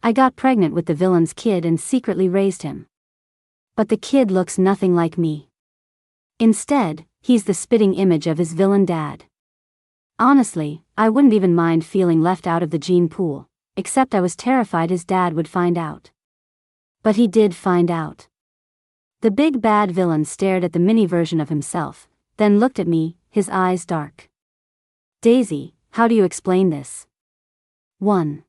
I got pregnant with the villain's kid and secretly raised him. But the kid looks nothing like me. Instead, he's the spitting image of his villain dad. Honestly, I wouldn't even mind feeling left out of the gene pool, except I was terrified his dad would find out. But he did find out. The big bad villain stared at the mini version of himself, then looked at me, his eyes dark. Daisy, how do you explain this? 1.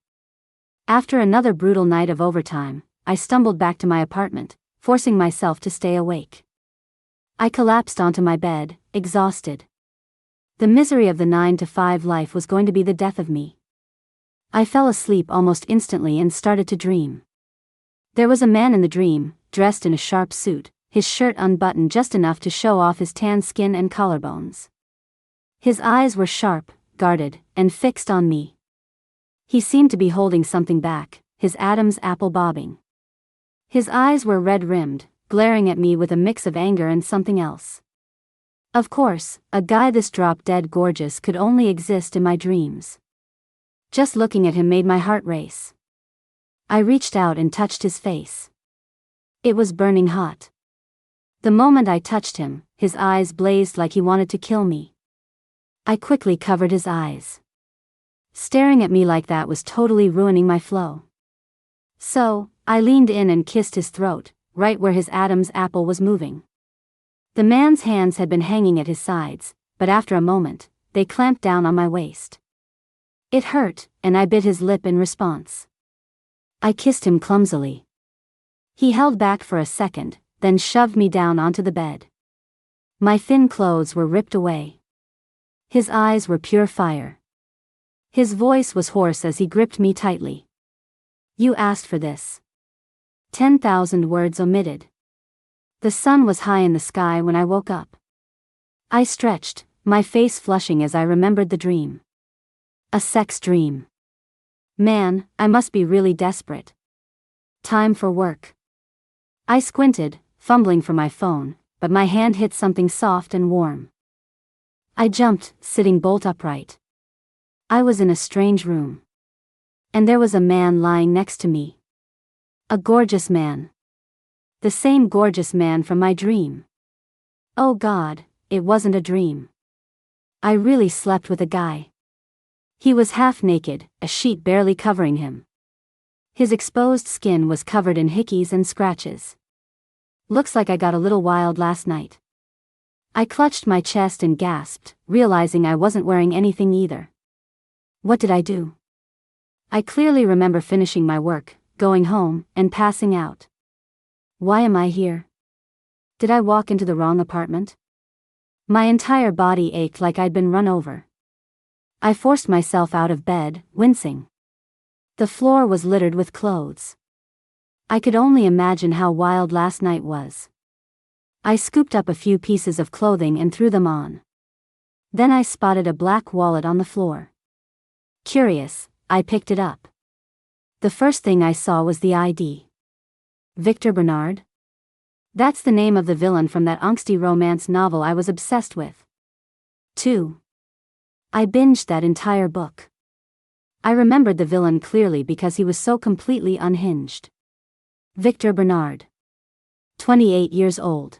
After another brutal night of overtime, I stumbled back to my apartment, forcing myself to stay awake. I collapsed onto my bed, exhausted. The misery of the 9-to-5 life was going to be the death of me. I fell asleep almost instantly and started to dream. There was a man in the dream, dressed in a sharp suit, his shirt unbuttoned just enough to show off his tan skin and collarbones. His eyes were sharp, guarded, and fixed on me. He seemed to be holding something back, his Adam's apple bobbing. His eyes were red-rimmed, glaring at me with a mix of anger and something else. Of course, a guy this drop-dead gorgeous could only exist in my dreams. Just looking at him made my heart race. I reached out and touched his face. It was burning hot. The moment I touched him, his eyes blazed like he wanted to kill me. I quickly covered his eyes. Staring at me like that was totally ruining my flow. So, I leaned in and kissed his throat, right where his Adam's apple was moving. The man's hands had been hanging at his sides, but after a moment, they clamped down on my waist. It hurt, and I bit his lip in response. I kissed him clumsily. He held back for a second, then shoved me down onto the bed. My thin clothes were ripped away. His eyes were pure fire. His voice was hoarse as he gripped me tightly. You asked for this. 10,000 words omitted. The sun was high in the sky when I woke up. I stretched, my face flushing as I remembered the dream. A sex dream. Man, I must be really desperate. Time for work. I squinted, fumbling for my phone, but my hand hit something soft and warm. I jumped, sitting bolt upright. I was in a strange room. And there was a man lying next to me. A gorgeous man. The same gorgeous man from my dream. Oh God, it wasn't a dream. I really slept with a guy. He was half naked, a sheet barely covering him. His exposed skin was covered in hickeys and scratches. Looks like I got a little wild last night. I clutched my chest and gasped, realizing I wasn't wearing anything either. What did I do? I clearly remember finishing my work, going home, and passing out. Why am I here? Did I walk into the wrong apartment? My entire body ached like I'd been run over. I forced myself out of bed, wincing. The floor was littered with clothes. I could only imagine how wild last night was. I scooped up a few pieces of clothing and threw them on. Then I spotted a black wallet on the floor. Curious, I picked it up. The first thing I saw was the ID. Victor Bernard? That's the name of the villain from that angsty romance novel I was obsessed with. 2. I binged that entire book. I remembered the villain clearly because he was so completely unhinged. Victor Bernard. 28 years old.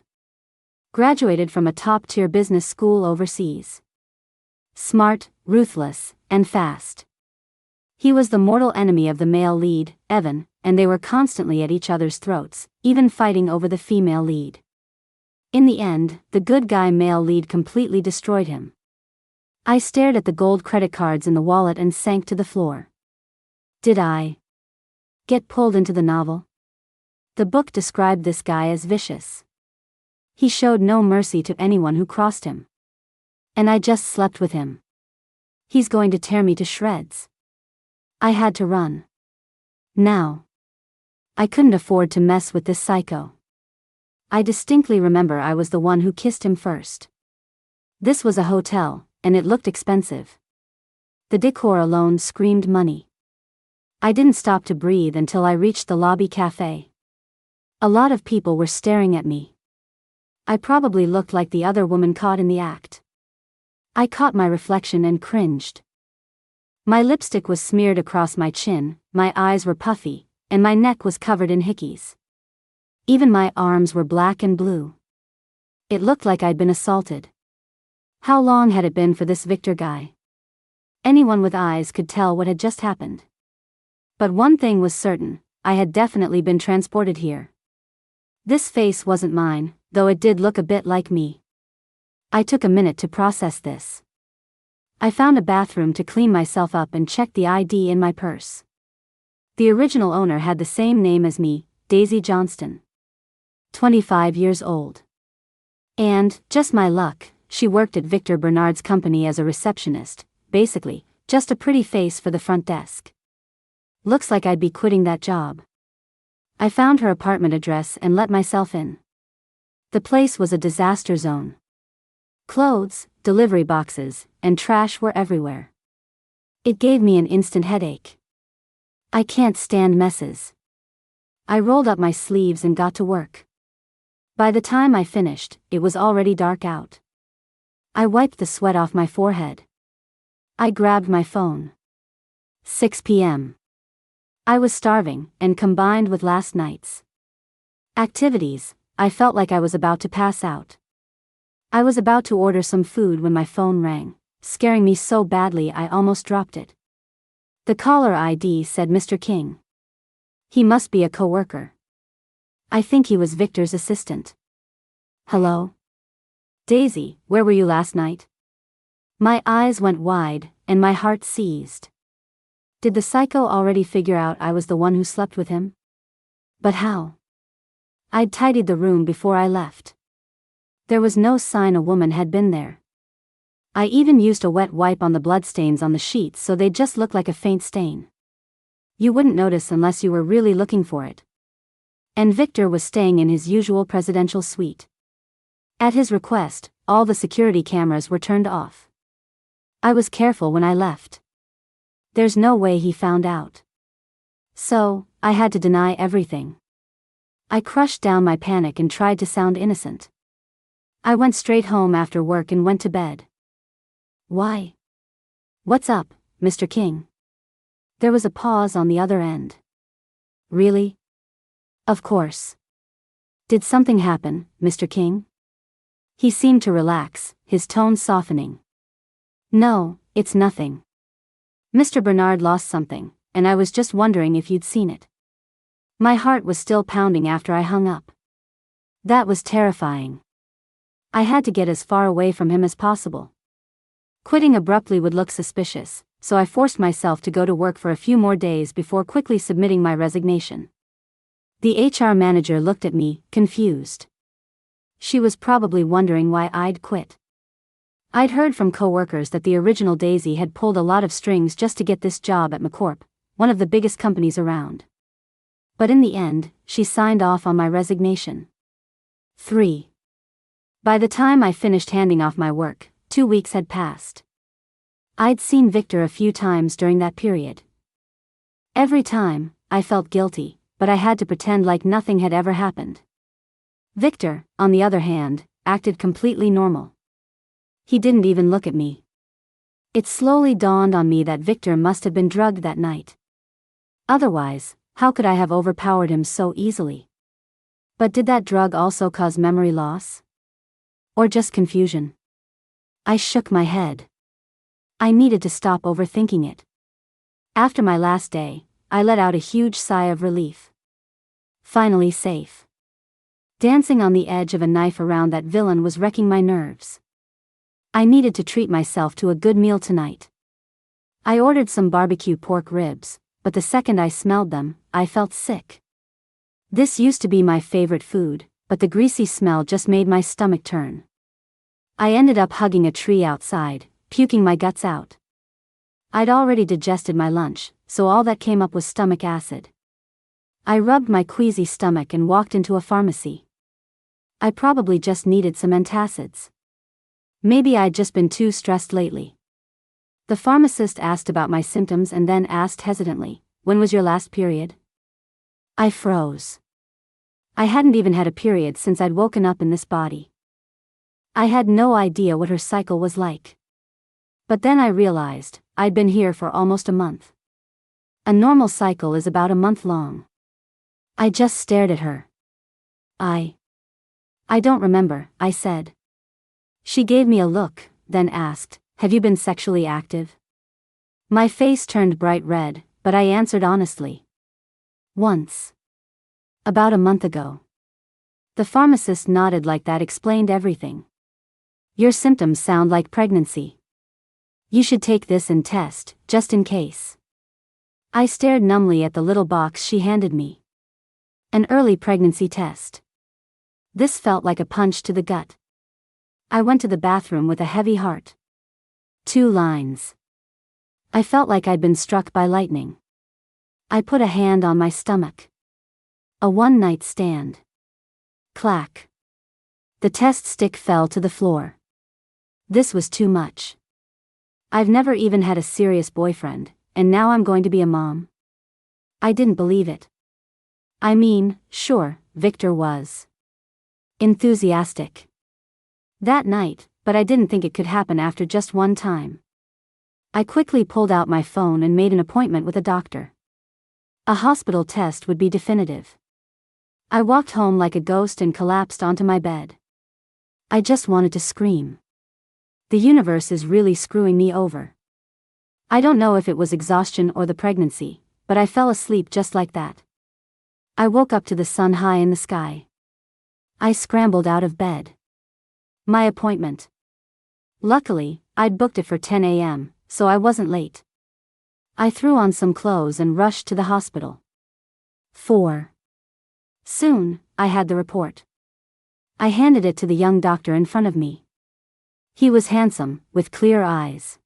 Graduated from a top-tier business school overseas. Smart, ruthless, and fast. He was the mortal enemy of the male lead, Evan, and they were constantly at each other's throats, even fighting over the female lead. In the end, the good guy male lead completely destroyed him. I stared at the gold credit cards in the wallet and sank to the floor. Did I get pulled into the novel? The book described this guy as vicious. He showed no mercy to anyone who crossed him. And I just slept with him. He's going to tear me to shreds. I had to run. Now. I couldn't afford to mess with this psycho. I distinctly remember I was the one who kissed him first. This was a hotel, and it looked expensive. The decor alone screamed money. I didn't stop to breathe until I reached the lobby cafe. A lot of people were staring at me. I probably looked like the other woman caught in the act. I caught my reflection and cringed. My lipstick was smeared across my chin, my eyes were puffy, and my neck was covered in hickeys. Even my arms were black and blue. It looked like I'd been assaulted. How long had it been for this Victor guy? Anyone with eyes could tell what had just happened. But one thing was certain, I had definitely been transported here. This face wasn't mine, though it did look a bit like me. I took a minute to process this. I found a bathroom to clean myself up and checked the ID in my purse. The original owner had the same name as me, Daisy Johnston. 25 years old. And, just my luck, she worked at Victor Bernard's company as a receptionist, basically, just a pretty face for the front desk. Looks like I'd be quitting that job. I found her apartment address and let myself in. The place was a disaster zone. Clothes, delivery boxes, and trash were everywhere. It gave me an instant headache. I can't stand messes. I rolled up my sleeves and got to work. By the time I finished, it was already dark out. I wiped the sweat off my forehead. I grabbed my phone. 6 p.m. I was starving, and combined with last night's activities, I felt like I was about to pass out. I was about to order some food when my phone rang, scaring me so badly I almost dropped it. The caller ID said Mr. King. He must be a coworker. I think he was Victor's assistant. Hello? Daisy, where were you last night? My eyes went wide, and my heart seized. Did the psycho already figure out I was the one who slept with him? But how? I'd tidied the room before I left. There was no sign a woman had been there. I even used a wet wipe on the bloodstains on the sheets so they just looked like a faint stain. You wouldn't notice unless you were really looking for it. And Victor was staying in his usual presidential suite. At his request, all the security cameras were turned off. I was careful when I left. There's no way he found out. So, I had to deny everything. I crushed down my panic and tried to sound innocent. I went straight home after work and went to bed. Why? What's up, Mr. King? There was a pause on the other end. Really? Of course. Did something happen, Mr. King? He seemed to relax, his tone softening. No, it's nothing. Mr. Bernard lost something, and I was just wondering if you'd seen it. My heart was still pounding after I hung up. That was terrifying. I had to get as far away from him as possible. Quitting abruptly would look suspicious, so I forced myself to go to work for a few more days before quickly submitting my resignation. The HR manager looked at me, confused. She was probably wondering why I'd quit. I'd heard from coworkers that the original Daisy had pulled a lot of strings just to get this job at McCorp, one of the biggest companies around. But in the end, she signed off on my resignation. 3. By the time I finished handing off my work, 2 weeks had passed. I'd seen Victor a few times during that period. Every time, I felt guilty, but I had to pretend like nothing had ever happened. Victor, on the other hand, acted completely normal. He didn't even look at me. It slowly dawned on me that Victor must have been drugged that night. Otherwise, how could I have overpowered him so easily? But did that drug also cause memory loss? Or just confusion? I shook my head. I needed to stop overthinking it. After my last day, I let out a huge sigh of relief. Finally safe. Dancing on the edge of a knife around that villain was wrecking my nerves. I needed to treat myself to a good meal tonight. I ordered some barbecue pork ribs, but the second I smelled them, I felt sick. This used to be my favorite food, but the greasy smell just made my stomach turn. I ended up hugging a tree outside, puking my guts out. I'd already digested my lunch, so all that came up was stomach acid. I rubbed my queasy stomach and walked into a pharmacy. I probably just needed some antacids. Maybe I'd just been too stressed lately. The pharmacist asked about my symptoms and then asked hesitantly, "When was your last period?" I froze. I hadn't even had a period since I'd woken up in this body. I had no idea what her cycle was like. But then I realized, I'd been here for almost a month. A normal cycle is about a month long. I just stared at her. I don't remember, I said. She gave me a look, then asked, have you been sexually active? My face turned bright red, but I answered honestly. Once. About a month ago. The pharmacist nodded like that explained everything. Your symptoms sound like pregnancy. You should take this and test, just in case. I stared numbly at the little box she handed me. An early pregnancy test. This felt like a punch to the gut. I went to the bathroom with a heavy heart. 2 lines. I felt like I'd been struck by lightning. I put a hand on my stomach. A one-night stand. Clack. The test stick fell to the floor. This was too much. I've never even had a serious boyfriend, and now I'm going to be a mom. I didn't believe it. I mean, sure, Victor was enthusiastic that night, but I didn't think it could happen after just one time. I quickly pulled out my phone and made an appointment with a doctor. A hospital test would be definitive. I walked home like a ghost and collapsed onto my bed. I just wanted to scream. The universe is really screwing me over. I don't know if it was exhaustion or the pregnancy, but I fell asleep just like that. I woke up to the sun high in the sky. I scrambled out of bed. My appointment. Luckily, I'd booked it for 10 a.m., so I wasn't late. I threw on some clothes and rushed to the hospital. 4. Soon, I had the report. I handed it to the young doctor in front of me. He was handsome, with clear eyes.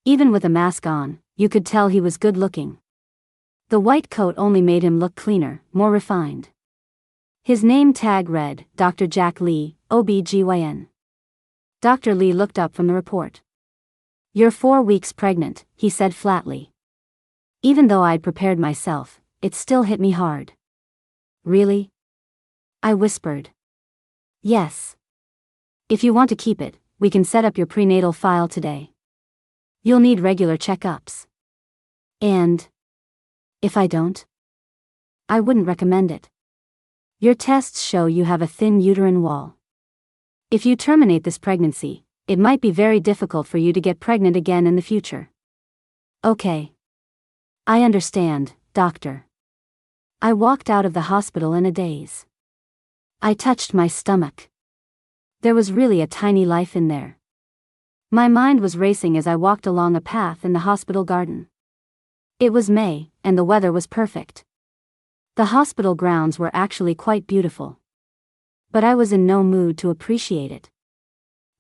Even with a mask on, you could tell he was good-looking. The white coat only made him look cleaner, more refined. His name tag read, Dr. Jack Lee, OB-GYN. Dr. Lee looked up from the report. You're 4 weeks pregnant, he said flatly. Even though I'd prepared myself, it still hit me hard. Really? I whispered. Yes. If you want to keep it, we can set up your prenatal file today. You'll need regular checkups. And if I don't? I wouldn't recommend it. Your tests show you have a thin uterine wall. If you terminate this pregnancy, it might be very difficult for you to get pregnant again in the future. Okay. I understand, doctor. I walked out of the hospital in a daze. I touched my stomach. There was really a tiny life in there. My mind was racing as I walked along a path in the hospital garden. It was May, and the weather was perfect. The hospital grounds were actually quite beautiful. But I was in no mood to appreciate it.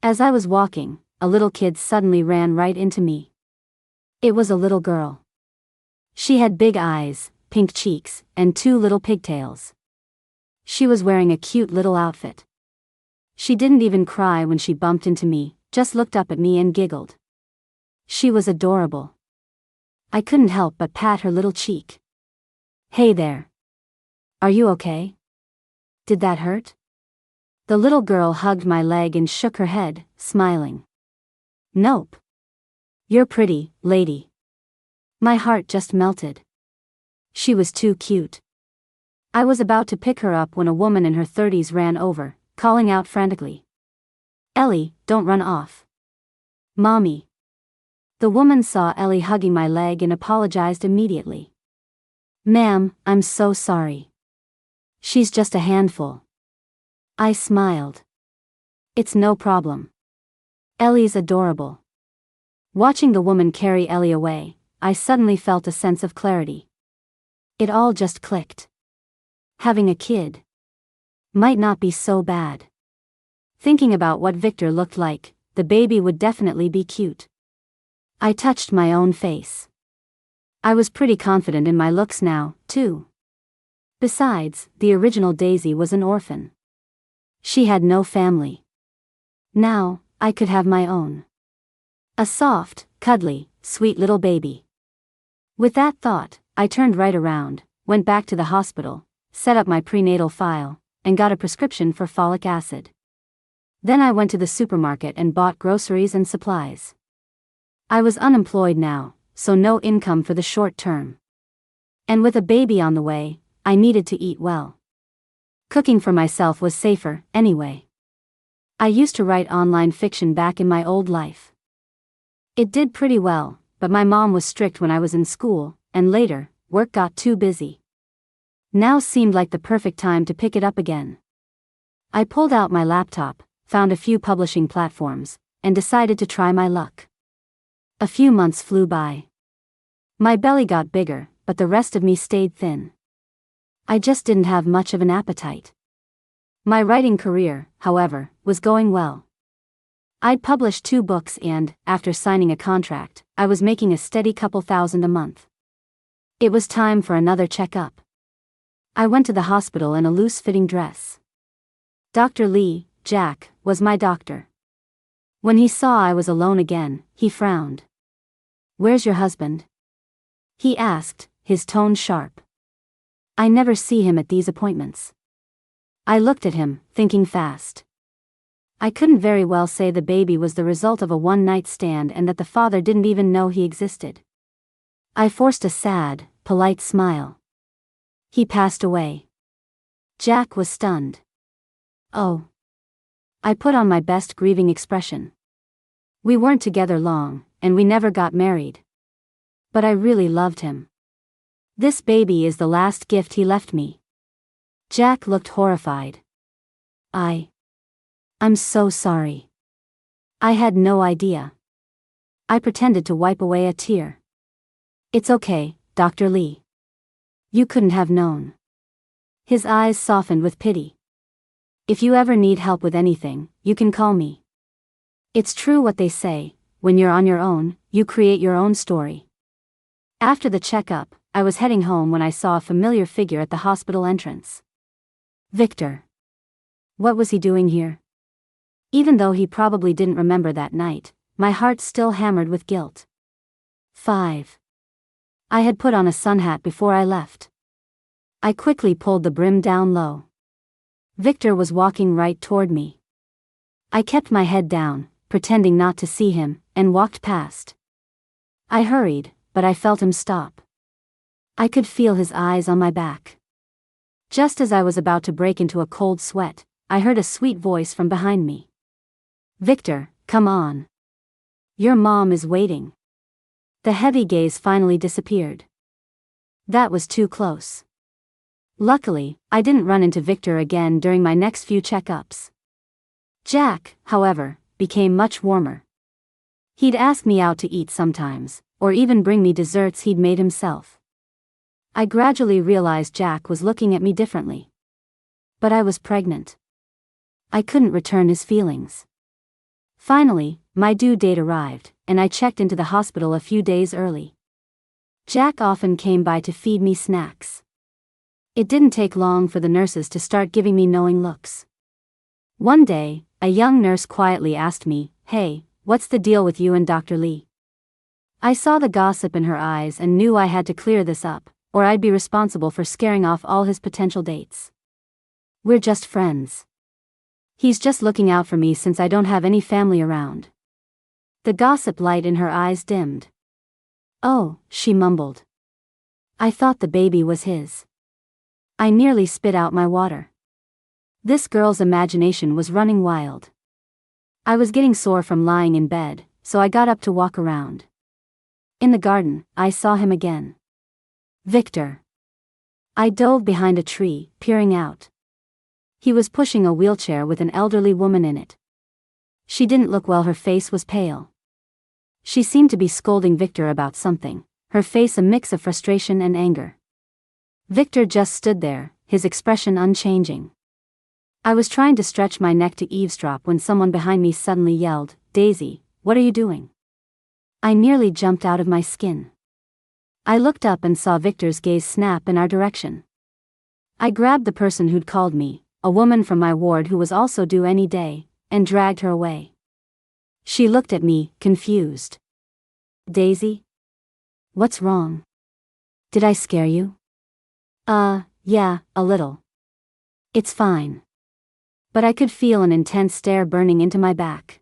As I was walking, a little kid suddenly ran right into me. It was a little girl. She had big eyes, pink cheeks, and 2 little pigtails. She was wearing a cute little outfit. She didn't even cry when she bumped into me, just looked up at me and giggled. She was adorable. I couldn't help but pat her little cheek. Hey there. Are you okay? Did that hurt? The little girl hugged my leg and shook her head, smiling. Nope. You're pretty, lady. My heart just melted. She was too cute. I was about to pick her up when a woman in her 30s ran over, calling out frantically. Ellie, don't run off. Mommy. The woman saw Ellie hugging my leg and apologized immediately. Ma'am, I'm so sorry. She's just a handful. I smiled. It's no problem. Ellie's adorable. Watching the woman carry Ellie away, I suddenly felt a sense of clarity. It all just clicked. Having a kid might not be so bad. Thinking about what Victor looked like, the baby would definitely be cute. I touched my own face. I was pretty confident in my looks now, too. Besides, the original Daisy was an orphan. She had no family. Now, I could have my own. A soft, cuddly, sweet little baby. With that thought, I turned right around, went back to the hospital, set up my prenatal file, and got a prescription for folic acid. Then I went to the supermarket and bought groceries and supplies. I was unemployed now, so no income for the short term. And with a baby on the way, I needed to eat well. Cooking for myself was safer, anyway. I used to write online fiction back in my old life. It did pretty well, but my mom was strict when I was in school, and later, work got too busy. Now seemed like the perfect time to pick it up again. I pulled out my laptop, found a few publishing platforms, and decided to try my luck. A few months flew by. My belly got bigger, but the rest of me stayed thin. I just didn't have much of an appetite. My writing career, however, was going well. I'd published 2 books and, after signing a contract, I was making a steady couple thousand a month. It was time for another checkup. I went to the hospital in a loose-fitting dress. Dr. Lee, Jack, was my doctor. When he saw I was alone again, he frowned. "Where's your husband?" he asked, his tone sharp. I never see him at these appointments. I looked at him, thinking fast. I couldn't very well say the baby was the result of a one-night stand and that the father didn't even know he existed. I forced a sad, polite smile. He passed away. Jack was stunned. Oh. I put on my best grieving expression. We weren't together long, and we never got married. But I really loved him. This baby is the last gift he left me. Jack looked horrified. I'm so sorry. I had no idea. I pretended to wipe away a tear. It's okay, Dr. Lee. You couldn't have known. His eyes softened with pity. If you ever need help with anything, you can call me. It's true what they say, when you're on your own, you create your own story. After the checkup, I was heading home when I saw a familiar figure at the hospital entrance. Victor. What was he doing here? Even though he probably didn't remember that night, my heart still hammered with guilt. 5. I had put on a sun hat before I left. I quickly pulled the brim down low. Victor was walking right toward me. I kept my head down, pretending not to see him, and walked past. I hurried, but I felt him stop. I could feel his eyes on my back. Just as I was about to break into a cold sweat, I heard a sweet voice from behind me. Victor, come on. Your mom is waiting. The heavy gaze finally disappeared. That was too close. Luckily, I didn't run into Victor again during my next few checkups. Jack, however, became much warmer. He'd ask me out to eat sometimes, or even bring me desserts he'd made himself. I gradually realized Jack was looking at me differently. But I was pregnant. I couldn't return his feelings. Finally, my due date arrived, and I checked into the hospital a few days early. Jack often came by to feed me snacks. It didn't take long for the nurses to start giving me knowing looks. One day, a young nurse quietly asked me, "Hey, what's the deal with you and Dr. Lee?" I saw the gossip in her eyes and knew I had to clear this up, or I'd be responsible for scaring off all his potential dates. "We're just friends. He's just looking out for me since I don't have any family around." The gossip light in her eyes dimmed. "Oh," she mumbled. "I thought the baby was his." I nearly spit out my water. This girl's imagination was running wild. I was getting sore from lying in bed, so I got up to walk around. In the garden, I saw him again. Victor. I dove behind a tree, peering out. He was pushing a wheelchair with an elderly woman in it. She didn't look well, her face was pale. She seemed to be scolding Victor about something, her face a mix of frustration and anger. Victor just stood there, his expression unchanging. I was trying to stretch my neck to eavesdrop when someone behind me suddenly yelled, "Daisy, what are you doing?" I nearly jumped out of my skin. I looked up and saw Victor's gaze snap in our direction. I grabbed the person who'd called me, a woman from my ward who was also due any day, and dragged her away. She looked at me, confused. "Daisy? What's wrong? Did I scare you?" Yeah, a little. It's fine." But I could feel an intense stare burning into my back.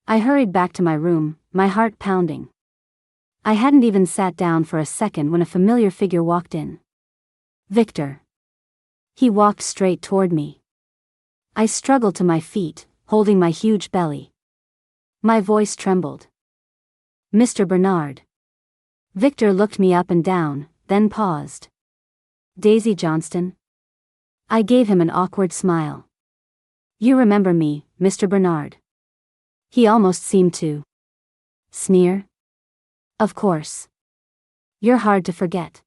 I hurried back to my room, my heart pounding. I hadn't even sat down for a second when a familiar figure walked in. Victor. He walked straight toward me. I struggled to my feet, holding my huge belly. My voice trembled. Mr. Bernard. Victor looked me up and down, then paused. Daisy Johnston? I gave him an awkward smile. You remember me, Mr. Bernard? He almost seemed to sneer. Of course. You're hard to forget.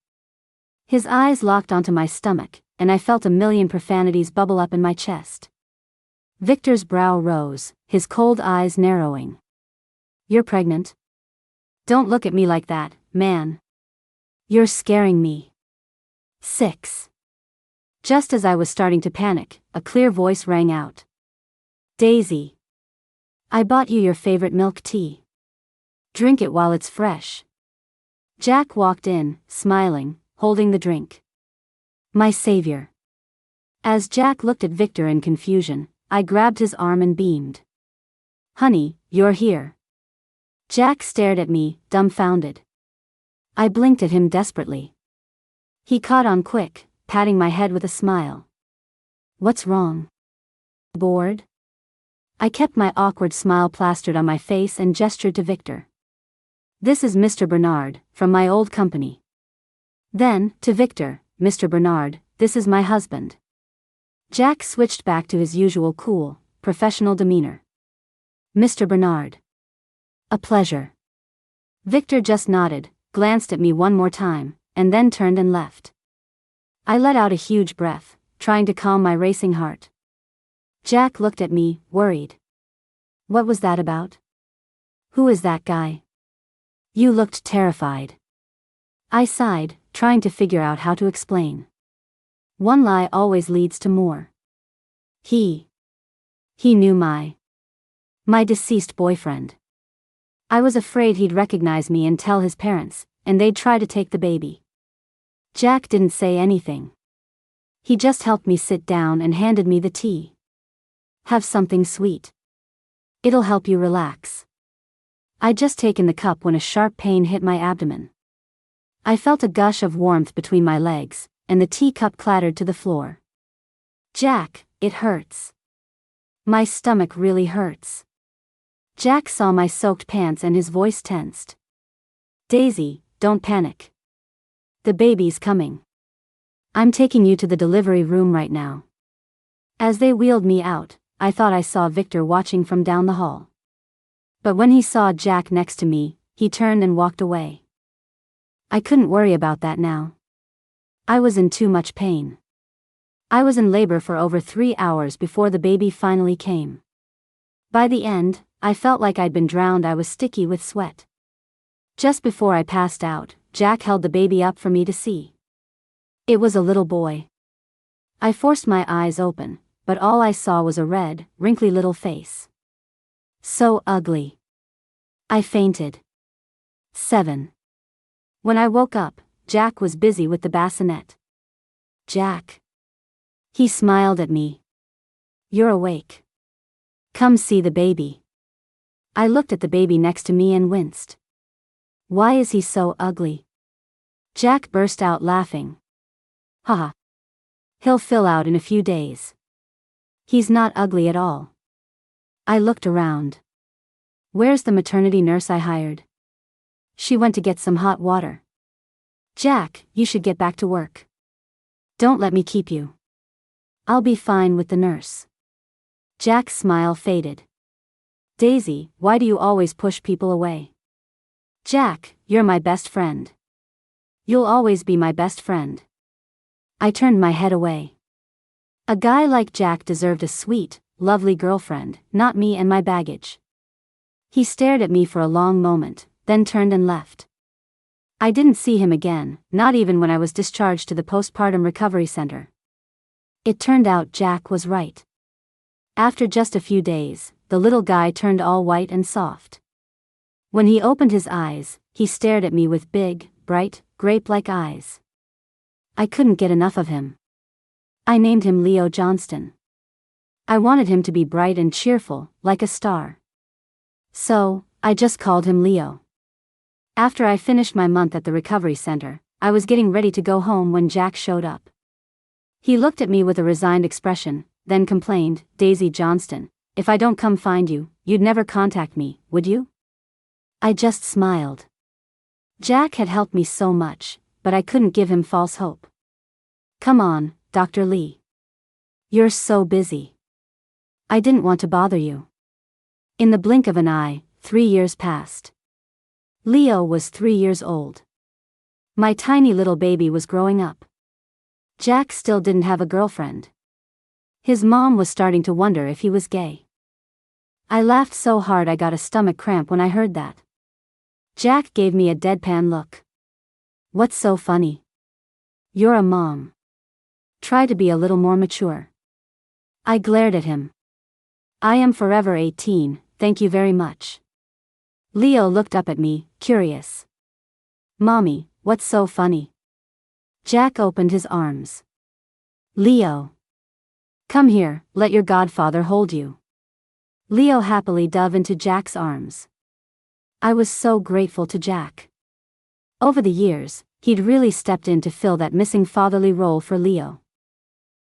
His eyes locked onto my stomach, and I felt a million profanities bubble up in my chest. Victor's brow rose, his cold eyes narrowing. You're pregnant? Don't look at me like that, man. You're scaring me. 6. Just as I was starting to panic, a clear voice rang out. Daisy. I bought you your favorite milk tea. Drink it while it's fresh. Jack walked in, smiling, holding the drink. My savior. As Jack looked at Victor in confusion, I grabbed his arm and beamed. Honey, you're here. Jack stared at me, dumbfounded. I blinked at him desperately. He caught on quick, patting my head with a smile. What's wrong? Bored? I kept my awkward smile plastered on my face and gestured to Victor. This is Mr. Bernard, from my old company. Then, to Victor, Mr. Bernard, this is my husband. Jack switched back to his usual cool, professional demeanor. Mr. Bernard. A pleasure. Victor just nodded, glanced at me one more time, and then turned and left. I let out a huge breath, trying to calm my racing heart. Jack looked at me, worried. What was that about? Who is that guy? You looked terrified. I sighed, trying to figure out how to explain. One lie always leads to more. He knew my deceased boyfriend. I was afraid he'd recognize me and tell his parents, and they'd try to take the baby. Jack didn't say anything. He just helped me sit down and handed me the tea. Have something sweet. It'll help you relax. I'd just taken the cup when a sharp pain hit my abdomen. I felt a gush of warmth between my legs, and the teacup clattered to the floor. Jack, it hurts. My stomach really hurts. Jack saw my soaked pants and his voice tensed. Daisy, don't panic. The baby's coming. I'm taking you to the delivery room right now. As they wheeled me out, I thought I saw Victor watching from down the hall. But when he saw Jack next to me, he turned and walked away. I couldn't worry about that now. I was in too much pain. I was in labor for over 3 hours before the baby finally came. By the end, I felt like I'd been drowned. I was sticky with sweat. Just before I passed out, Jack held the baby up for me to see. It was a little boy. I forced my eyes open, but all I saw was a red, wrinkly little face. So ugly. I fainted. 7. When I woke up, Jack was busy with the bassinet. Jack. He smiled at me. You're awake. Come see the baby. I looked at the baby next to me and winced. Why is he so ugly? Jack burst out laughing. Haha. He'll fill out in a few days. He's not ugly at all. I looked around. Where's the maternity nurse I hired? She went to get some hot water. Jack, you should get back to work. Don't let me keep you. I'll be fine with the nurse. Jack's smile faded. Daisy, why do you always push people away? Jack, you're my best friend. You'll always be my best friend. I turned my head away. A guy like Jack deserved a sweet, lovely girlfriend, not me and my baggage. He stared at me for a long moment, then turned and left. I didn't see him again, not even when I was discharged to the postpartum recovery center. It turned out Jack was right. After just a few days, the little guy turned all white and soft. When he opened his eyes, he stared at me with big, bright, grape-like eyes. I couldn't get enough of him. I named him Leo Johnston. I wanted him to be bright and cheerful, like a star. So, I just called him Leo. After I finished my month at the recovery center, I was getting ready to go home when Jack showed up. He looked at me with a resigned expression, then complained, "Daisy Johnston, if I don't come find you, you'd never contact me, would you?" I just smiled. Jack had helped me so much, but I couldn't give him false hope. "Come on, Dr. Lee. You're so busy. I didn't want to bother you." In the blink of an eye, 3 years passed. Leo was 3 years old. My tiny little baby was growing up. Jack still didn't have a girlfriend. His mom was starting to wonder if he was gay. I laughed so hard I got a stomach cramp when I heard that. Jack gave me a deadpan look. "What's so funny? You're a mom. Try to be a little more mature." I glared at him. "I am forever 18, thank you very much." Leo looked up at me, curious. "Mommy, what's so funny?" Jack opened his arms. "Leo. Come here, let your godfather hold you." Leo happily dove into Jack's arms. I was so grateful to Jack. Over the years, he'd really stepped in to fill that missing fatherly role for Leo.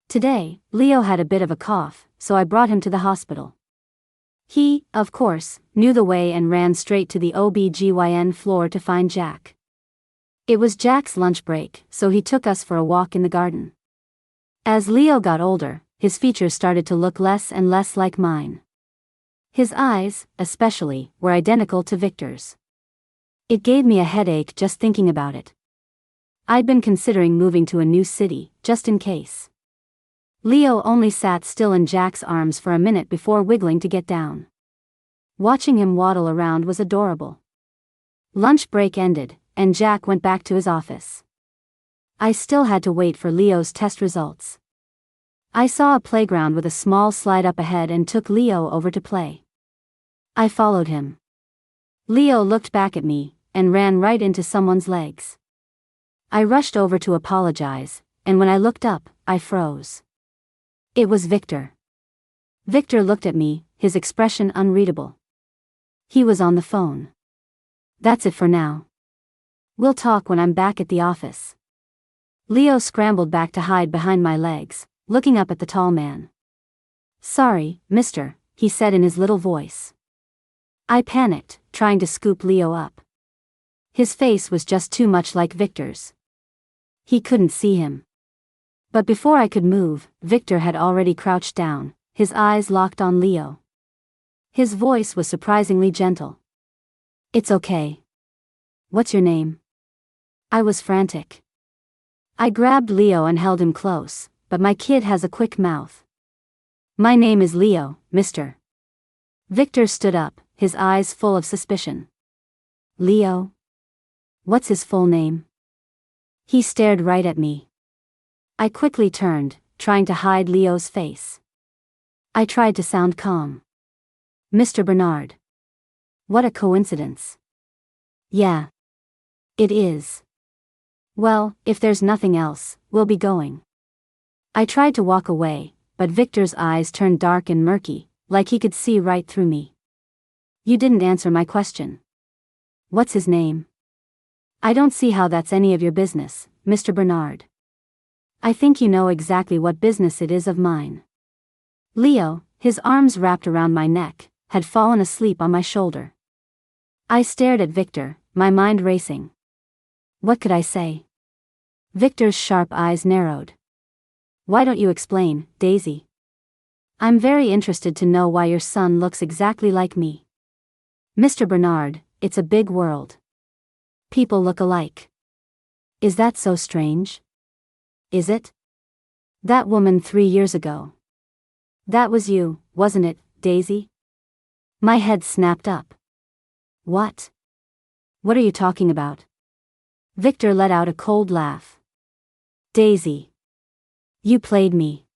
Today, Leo had a bit of a cough, so I brought him to the hospital. He, of course, knew the way and ran straight to the OB/GYN floor to find Jack. It was Jack's lunch break, so he took us for a walk in the garden. As Leo got older, his features started to look less and less like mine. His eyes, especially, were identical to Victor's. It gave me a headache just thinking about it. I'd been considering moving to a new city, just in case. Leo only sat still in Jack's arms for a minute before wiggling to get down. Watching him waddle around was adorable. Lunch break ended, and Jack went back to his office. I still had to wait for Leo's test results. I saw a playground with a small slide up ahead and took Leo over to play. I followed him. Leo looked back at me, and ran right into someone's legs. I rushed over to apologize, and when I looked up, I froze. It was Victor. Victor looked at me, his expression unreadable. He was on the phone. "That's it for now. We'll talk when I'm back at the office." Leo scrambled back to hide behind my legs, looking up at the tall man. "Sorry, mister," he said in his little voice. I panicked, trying to scoop Leo up. His face was just too much like Victor's. He couldn't see him. But before I could move, Victor had already crouched down, his eyes locked on Leo. His voice was surprisingly gentle. "It's okay. What's your name?" I was frantic. I grabbed Leo and held him close, but my kid has a quick mouth. "My name is Leo, mister." Victor stood up, his eyes full of suspicion. "Leo? What's his full name?" He stared right at me. I quickly turned, trying to hide Leo's face. I tried to sound calm. "Mr. Bernard. What a coincidence." "Yeah. It is. Well, if there's nothing else, we'll be going." I tried to walk away, but Victor's eyes turned dark and murky, like he could see right through me. "You didn't answer my question. What's his name?" "I don't see how that's any of your business, Mr. Bernard." "I think you know exactly what business it is of mine." Leo, his arms wrapped around my neck, had fallen asleep on my shoulder. I stared at Victor, my mind racing. What could I say? Victor's sharp eyes narrowed. "Why don't you explain, Daisy? I'm very interested to know why your son looks exactly like me." "Mr. Bernard, it's a big world. People look alike. Is that so strange? Is it? That woman 3 years ago. That was you, wasn't it, Daisy?" My head snapped up. What? What are you talking about? Victor let out a cold laugh. "Daisy. You played me."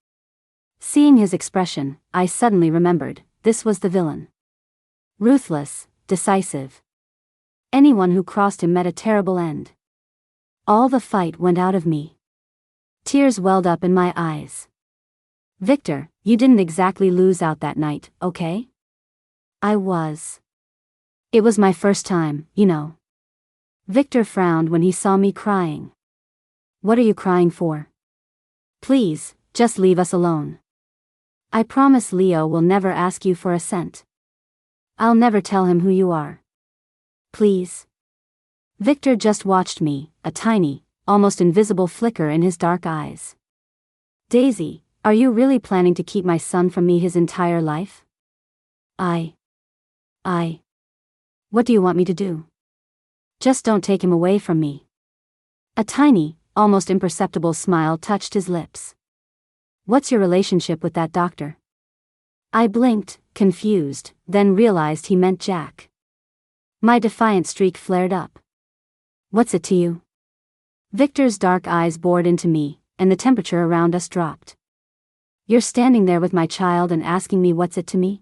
Seeing his expression, I suddenly remembered, this was the villain. Ruthless, decisive. Anyone who crossed him met a terrible end. All the fight went out of me. Tears welled up in my eyes. "Victor, you didn't exactly lose out that night, okay?" I was. It was my first time, you know. Victor frowned when he saw me crying. What are you crying for? Please, just leave us alone. I promise Leo will never ask you for a cent. I'll never tell him who you are. Please. Victor just watched me, a tiny, almost invisible flicker in his dark eyes. Daisy, are you really planning to keep my son from me his entire life? What do you want me to do? Just don't take him away from me. A tiny, almost imperceptible smile touched his lips. What's your relationship with that doctor? I blinked, confused, then realized he meant Jack. My defiant streak flared up. What's it to you? Victor's dark eyes bored into me, and the temperature around us dropped. You're standing there with my child and asking me what's it to me?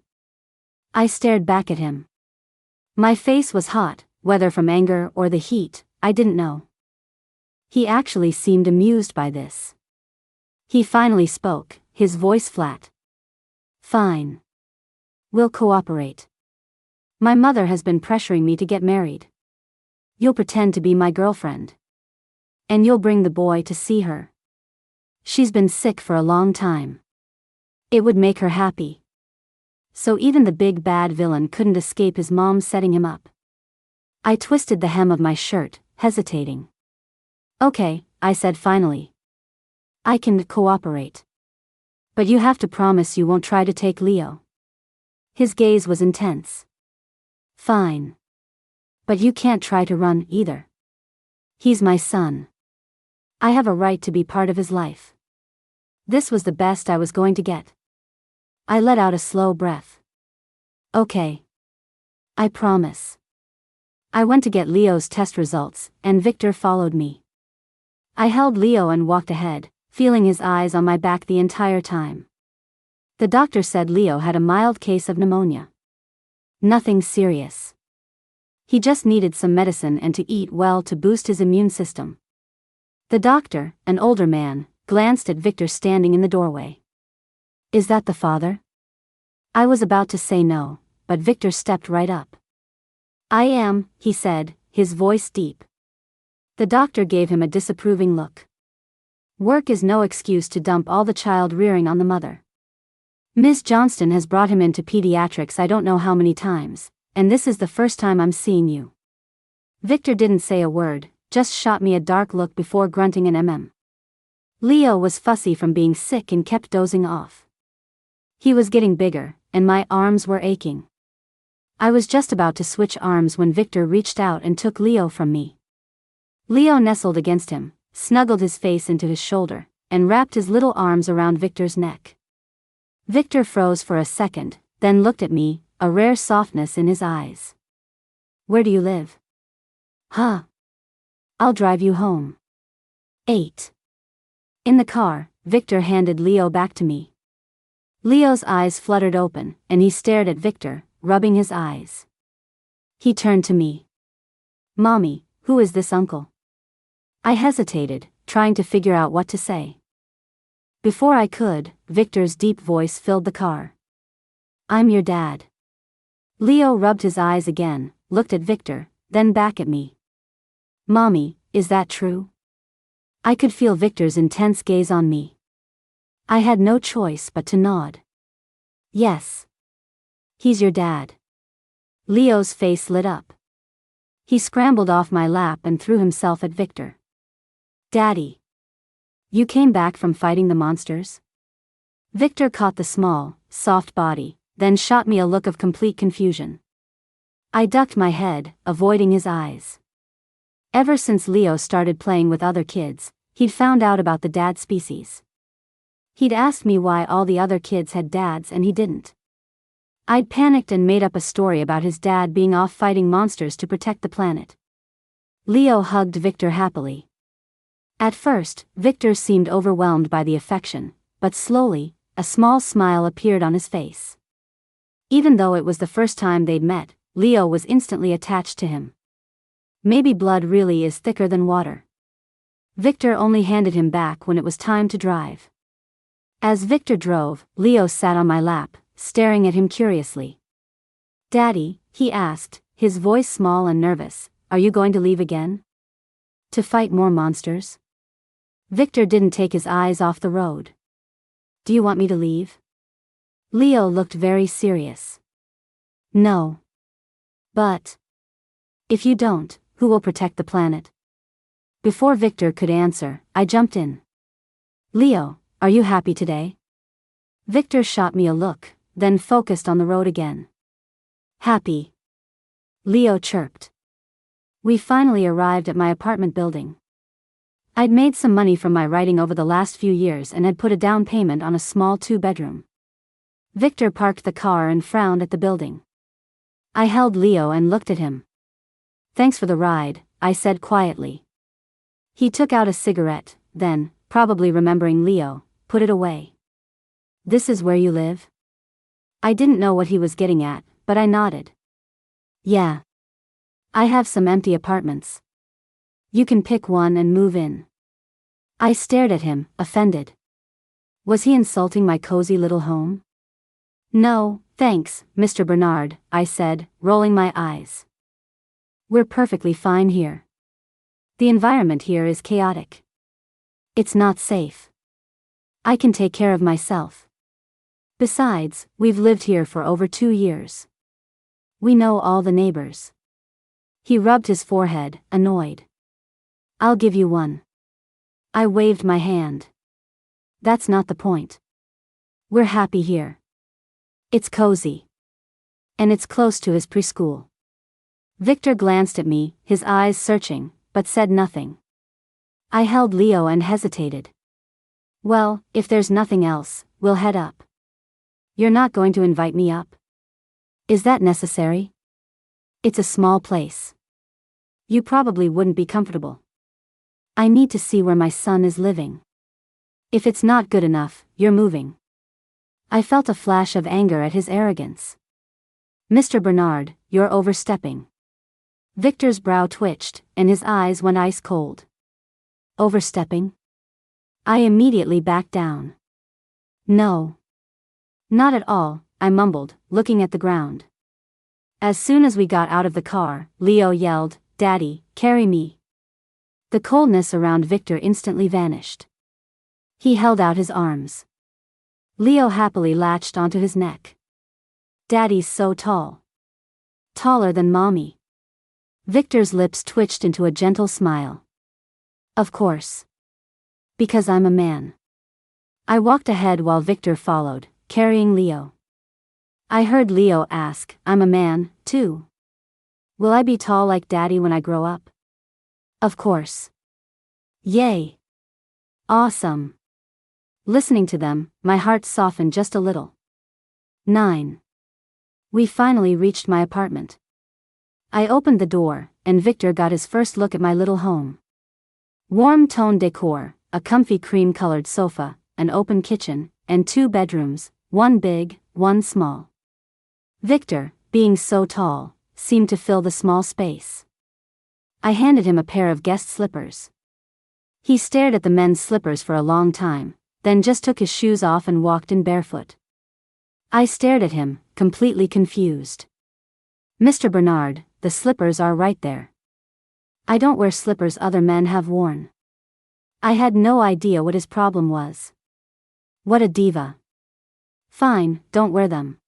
I stared back at him. My face was hot, whether from anger or the heat, I didn't know. He actually seemed amused by this. He finally spoke, his voice flat. Fine. We'll cooperate. My mother has been pressuring me to get married. You'll pretend to be my girlfriend. And you'll bring the boy to see her. She's been sick for a long time. It would make her happy. So even the big bad villain couldn't escape his mom setting him up. I twisted the hem of my shirt, hesitating. Okay, I said finally. I can cooperate. But you have to promise you won't try to take Leo. His gaze was intense. Fine. But you can't try to run either. He's my son. I have a right to be part of his life. This was the best I was going to get. I let out a slow breath. Okay. I promise. I went to get Leo's test results, and Victor followed me. I held Leo and walked ahead, feeling his eyes on my back the entire time. The doctor said Leo had a mild case of pneumonia. Nothing serious. He just needed some medicine and to eat well to boost his immune system. The doctor, an older man, glanced at Victor standing in the doorway. Is that the father? I was about to say no, but Victor stepped right up. I am, he said, his voice deep. The doctor gave him a disapproving look. Work is no excuse to dump all the child rearing on the mother. Ms. Johnston has brought him into pediatrics I don't know how many times, and this is the first time I'm seeing you. Victor didn't say a word, just shot me a dark look before grunting an mm. Leo was fussy from being sick and kept dozing off. He was getting bigger, and my arms were aching. I was just about to switch arms when Victor reached out and took Leo from me. Leo nestled against him, snuggled his face into his shoulder, and wrapped his little arms around Victor's neck. Victor froze for a second, then looked at me, a rare softness in his eyes. Where do you live? Huh. I'll drive you home. 8. In the car, Victor handed Leo back to me. Leo's eyes fluttered open, and he stared at Victor, rubbing his eyes. He turned to me. Mommy, who is this uncle? I hesitated, trying to figure out what to say. Before I could, Victor's deep voice filled the car. I'm your dad. Leo rubbed his eyes again, looked at Victor, then back at me. Mommy, is that true? I could feel Victor's intense gaze on me. I had no choice but to nod. Yes. He's your dad. Leo's face lit up. He scrambled off my lap and threw himself at Victor. Daddy. You came back from fighting the monsters? Victor caught the small, soft body, then shot me a look of complete confusion. I ducked my head, avoiding his eyes. Ever since Leo started playing with other kids, he'd found out about the dad species. He'd asked me why all the other kids had dads and he didn't. I'd panicked and made up a story about his dad being off fighting monsters to protect the planet. Leo hugged Victor happily. At first, Victor seemed overwhelmed by the affection, but slowly, a small smile appeared on his face. Even though it was the first time they'd met, Leo was instantly attached to him. Maybe blood really is thicker than water. Victor only handed him back when it was time to drive. As Victor drove, Leo sat on my lap, staring at him curiously. Daddy, he asked, his voice small and nervous. Are you going to leave again? To fight more monsters? Victor didn't take his eyes off the road. Do you want me to leave? Leo looked very serious. No. But if you don't, who will protect the planet? Before Victor could answer, I jumped in. Leo, are you happy today? Victor shot me a look, then focused on the road again. Happy. Leo chirped. We finally arrived at my apartment building. I'd made some money from my writing over the last few years and had put a down payment on a small 2-bedroom. Victor parked the car and frowned at the building. I held Leo and looked at him. Thanks for the ride, I said quietly. He took out a cigarette, then, probably remembering Leo, put it away. This is where you live? I didn't know what he was getting at, but I nodded. Yeah. I have some empty apartments. You can pick one and move in. I stared at him, offended. Was he insulting my cozy little home? No, thanks, Mr. Bernard, I said, rolling my eyes. We're perfectly fine here. The environment here is chaotic. It's not safe. I can take care of myself. Besides, we've lived here for over 2 years. We know all the neighbors. He rubbed his forehead, annoyed. I'll give you one. I waved my hand. That's not the point. We're happy here. It's cozy. And it's close to his preschool. Victor glanced at me, his eyes searching, but said nothing. I held Leo and hesitated. Well, if there's nothing else, we'll head up. You're not going to invite me up? Is that necessary? It's a small place. You probably wouldn't be comfortable. I need to see where my son is living. If it's not good enough, you're moving. I felt a flash of anger at his arrogance. Mr. Bernard, you're overstepping. Victor's brow twitched, and his eyes went ice cold. Overstepping? I immediately backed down. No. Not at all, I mumbled, looking at the ground. As soon as we got out of the car, Leo yelled, Daddy, carry me. The coldness around Victor instantly vanished. He held out his arms. Leo happily latched onto his neck. Daddy's so tall. Taller than Mommy. Victor's lips twitched into a gentle smile. Of course. Because I'm a man. I walked ahead while Victor followed, carrying Leo. I heard Leo ask, I'm a man, too. Will I be tall like Daddy when I grow up? Of course. Yay. Awesome. Listening to them, my heart softened just a little. 9. We finally reached my apartment. I opened the door, and Victor got his first look at my little home. Warm toned decor, a comfy cream-colored sofa, an open kitchen, and 2 bedrooms, one big, one small. Victor, being so tall, seemed to fill the small space. I handed him a pair of guest slippers. He stared at the men's slippers for a long time, then just took his shoes off and walked in barefoot. I stared at him, completely confused. Mr. Bernard, the slippers are right there. I don't wear slippers other men have worn. I had no idea what his problem was. What a diva. Fine, don't wear them.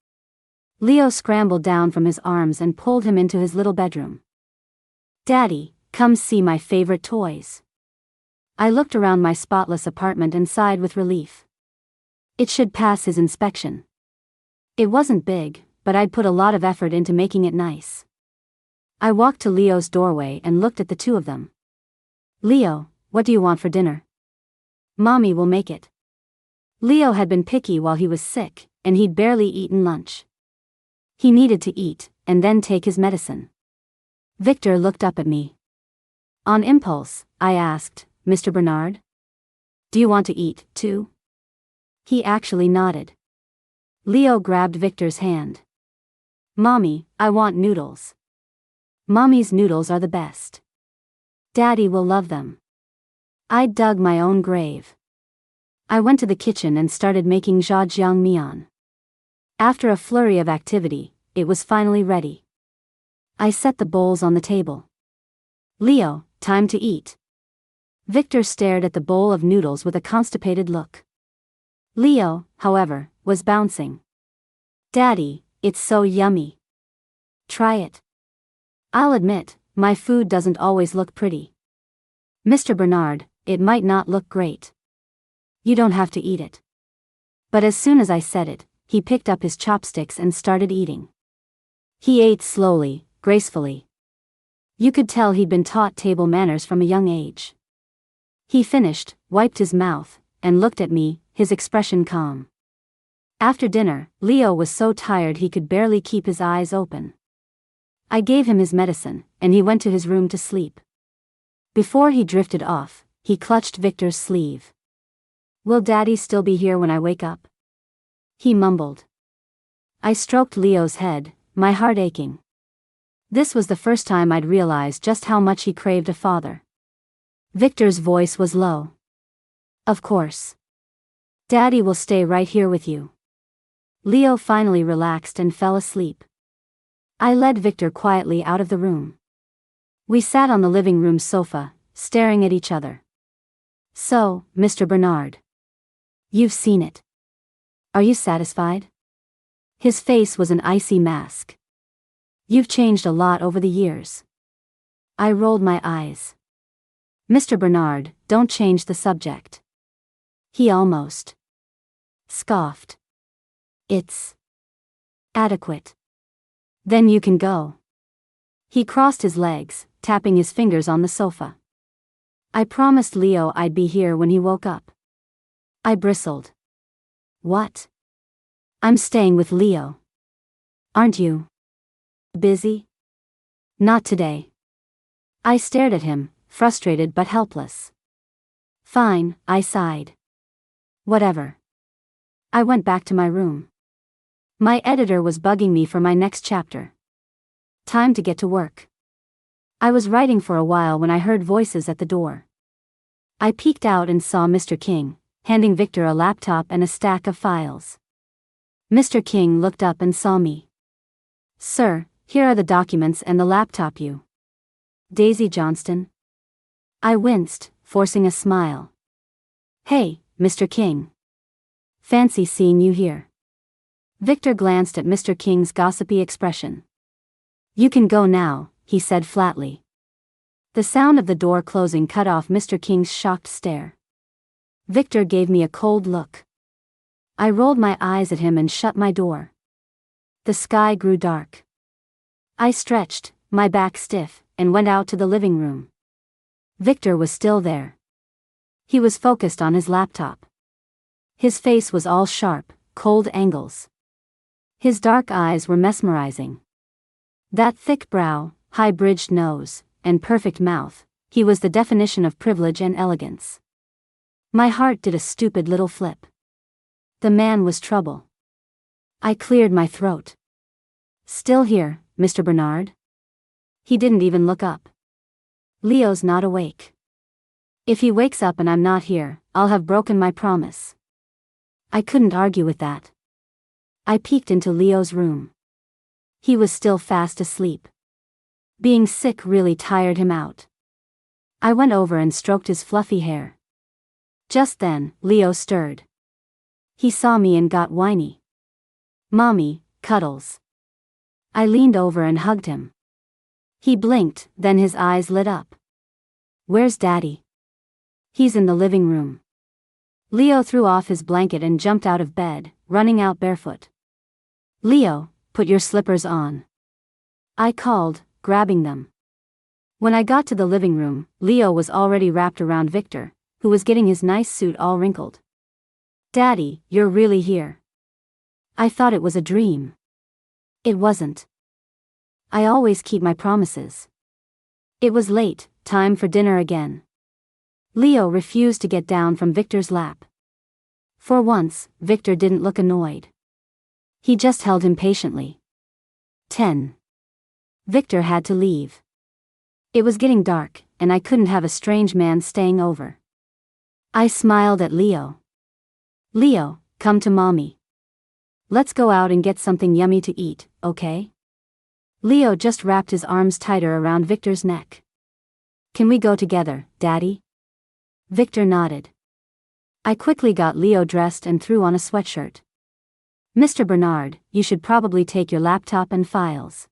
Leo scrambled down from his arms and pulled him into his little bedroom. Daddy, come see my favorite toys. I looked around my spotless apartment and sighed with relief. It should pass his inspection. It wasn't big, but I'd put a lot of effort into making it nice. I walked to Leo's doorway and looked at the two of them. Leo, what do you want for dinner? Mommy will make it. Leo had been picky while he was sick, and he'd barely eaten lunch. He needed to eat, and then take his medicine. Victor looked up at me. On impulse, I asked, Mr. Bernard? Do you want to eat, too? He actually nodded. Leo grabbed Victor's hand. Mommy, I want noodles. Mommy's noodles are the best. Daddy will love them. I dug my own grave. I went to the kitchen and started making jjajangmyeon. After a flurry of activity, it was finally ready. I set the bowls on the table. Leo, time to eat. Victor stared at the bowl of noodles with a constipated look. Leo, however, was bouncing. Daddy, it's so yummy. Try it. I'll admit, my food doesn't always look pretty. Mr. Bernard, it might not look great. You don't have to eat it. But as soon as I said it, he picked up his chopsticks and started eating. He ate slowly, gracefully. You could tell he'd been taught table manners from a young age. He finished, wiped his mouth, and looked at me, his expression calm. After dinner, Leo was so tired he could barely keep his eyes open. I gave him his medicine, and he went to his room to sleep. Before he drifted off, he clutched Victor's sleeve. Will Daddy still be here when I wake up? He mumbled. I stroked Leo's head, my heart aching. This was the first time I'd realized just how much he craved a father. Victor's voice was low. Of course. Daddy will stay right here with you. Leo finally relaxed and fell asleep. I led Victor quietly out of the room. We sat on the living room sofa, staring at each other. So, Mr. Bernard. You've seen it. Are you satisfied? His face was an icy mask. You've changed a lot over the years. I rolled my eyes. Mr. Bernard, don't change the subject. He almost scoffed. It's adequate. Then you can go. He crossed his legs, tapping his fingers on the sofa. I promised Leo I'd be here when he woke up. I bristled. What? I'm staying with Leo. Aren't you busy? Not today. I stared at him, frustrated but helpless. Fine, I sighed. Whatever. I went back to my room. My editor was bugging me for my next chapter. Time to get to work. I was writing for a while when I heard voices at the door. I peeked out and saw Mr. King, handing Victor a laptop and a stack of files. Mr. King looked up and saw me. Sir, here are the documents and the laptop you. Daisy Johnston. I winced, forcing a smile. Hey, Mr. King. Fancy seeing you here. Victor glanced at Mr. King's gossipy expression. You can go now, he said flatly. The sound of the door closing cut off Mr. King's shocked stare. Victor gave me a cold look. I rolled my eyes at him and shut my door. The sky grew dark. I stretched, my back stiff, and went out to the living room. Victor was still there. He was focused on his laptop. His face was all sharp, cold angles. His dark eyes were mesmerizing. That thick brow, high-bridged nose, and perfect mouth, he was the definition of privilege and elegance. My heart did a stupid little flip. The man was trouble. I cleared my throat. Still here, Mr. Bernard? He didn't even look up. Leo's not awake. If he wakes up and I'm not here, I'll have broken my promise. I couldn't argue with that. I peeked into Leo's room. He was still fast asleep. Being sick really tired him out. I went over and stroked his fluffy hair. Just then, Leo stirred. He saw me and got whiny. Mommy, cuddles. I leaned over and hugged him. He blinked, then his eyes lit up. Where's Daddy? He's in the living room. Leo threw off his blanket and jumped out of bed, running out barefoot. Leo, put your slippers on. I called, grabbing them. When I got to the living room, Leo was already wrapped around Victor, who was getting his nice suit all wrinkled. Daddy, you're really here. I thought it was a dream. It wasn't. I always keep my promises. It was late, time for dinner again. Leo refused to get down from Victor's lap. For once, Victor didn't look annoyed. He just held him patiently. 10. Victor had to leave. It was getting dark, and I couldn't have a strange man staying over. I smiled at Leo. Leo, come to Mommy. Let's go out and get something yummy to eat, okay? Leo just wrapped his arms tighter around Victor's neck. Can we go together, Daddy? Victor nodded. I quickly got Leo dressed and threw on a sweatshirt. Mr. Bernard, you should probably take your laptop and files.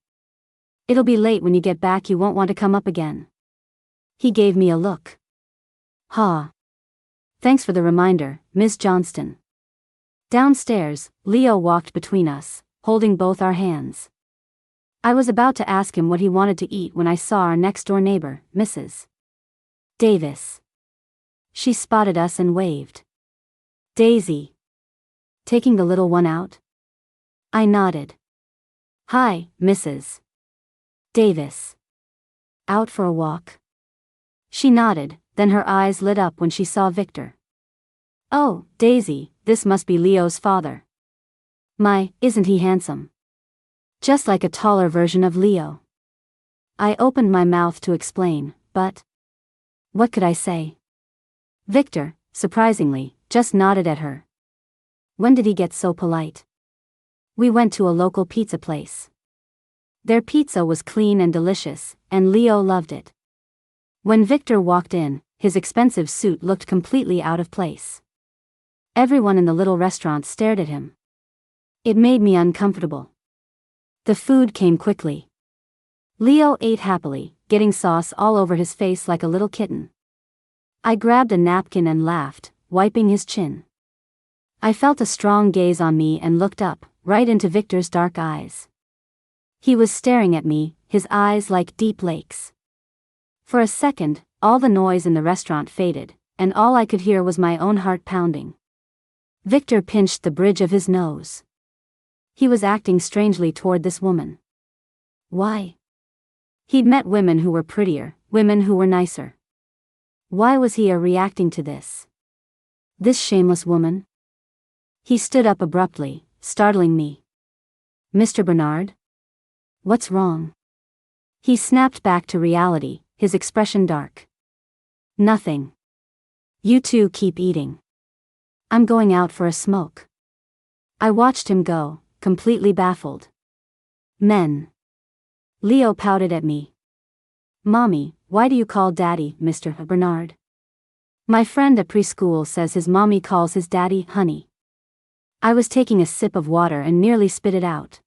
It'll be late when you get back, you won't want to come up again. He gave me a look. Ha. Thanks for the reminder, Ms. Johnston. Downstairs, Leo walked between us, holding both our hands. I was about to ask him what he wanted to eat when I saw our next-door neighbor, Mrs. Davis. She spotted us and waved. Daisy. Taking the little one out? I nodded. Hi, Mrs. Davis. Out for a walk? She nodded, then her eyes lit up when she saw Victor. Oh, Daisy, this must be Leo's father. My, isn't he handsome? Just like a taller version of Leo. I opened my mouth to explain, but what could I say? Victor, surprisingly, just nodded at her. When did he get so polite? We went to a local pizza place. Their pizza was clean and delicious, and Leo loved it. When Victor walked in, his expensive suit looked completely out of place. Everyone in the little restaurant stared at him. It made me uncomfortable. The food came quickly. Leo ate happily, getting sauce all over his face like a little kitten. I grabbed a napkin and laughed, wiping his chin. I felt a strong gaze on me and looked up, right into Victor's dark eyes. He was staring at me, his eyes like deep lakes. For a second, all the noise in the restaurant faded, and all I could hear was my own heart pounding. Victor pinched the bridge of his nose. He was acting strangely toward this woman. Why? He'd met women who were prettier, women who were nicer. Why was he reacting to this? This shameless woman? He stood up abruptly, startling me. Mr. Bernard? What's wrong? He snapped back to reality, his expression dark. Nothing. You two keep eating. I'm going out for a smoke. I watched him go, completely baffled. Men. Leo pouted at me. Mommy, why do you call Daddy Mr. Bernard? My friend at preschool says his mommy calls his daddy honey. I was taking a sip of water and nearly spit it out.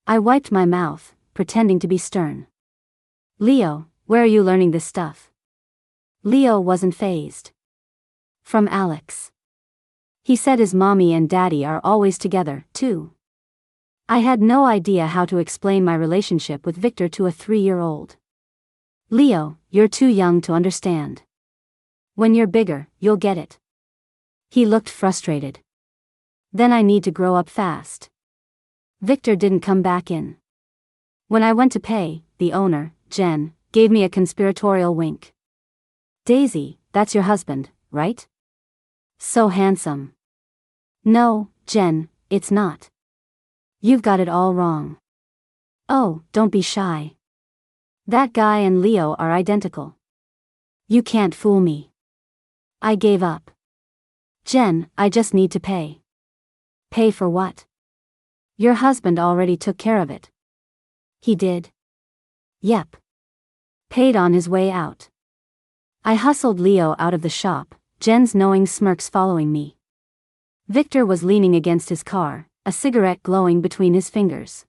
I wiped my mouth, pretending to be stern. Leo, where are you learning this stuff? Leo wasn't fazed. From Alex. He said his mommy and daddy are always together, too. I had no idea how to explain my relationship with Victor to a 3-year-old. Leo, you're too young to understand. When you're bigger, you'll get it. He looked frustrated. Then I need to grow up fast. Victor didn't come back in. When I went to pay, the owner, Jen, gave me a conspiratorial wink. Daisy, that's your husband, right? So handsome. No, Jen, it's not. You've got it all wrong. Oh, don't be shy. That guy and Leo are identical. You can't fool me. I gave up. Jen, I just need to pay. Pay for what? Your husband already took care of it. He did? Yep. Paid on his way out. I hustled Leo out of the shop, Jen's knowing smirks following me. Victor was leaning against his car, a cigarette glowing between his fingers.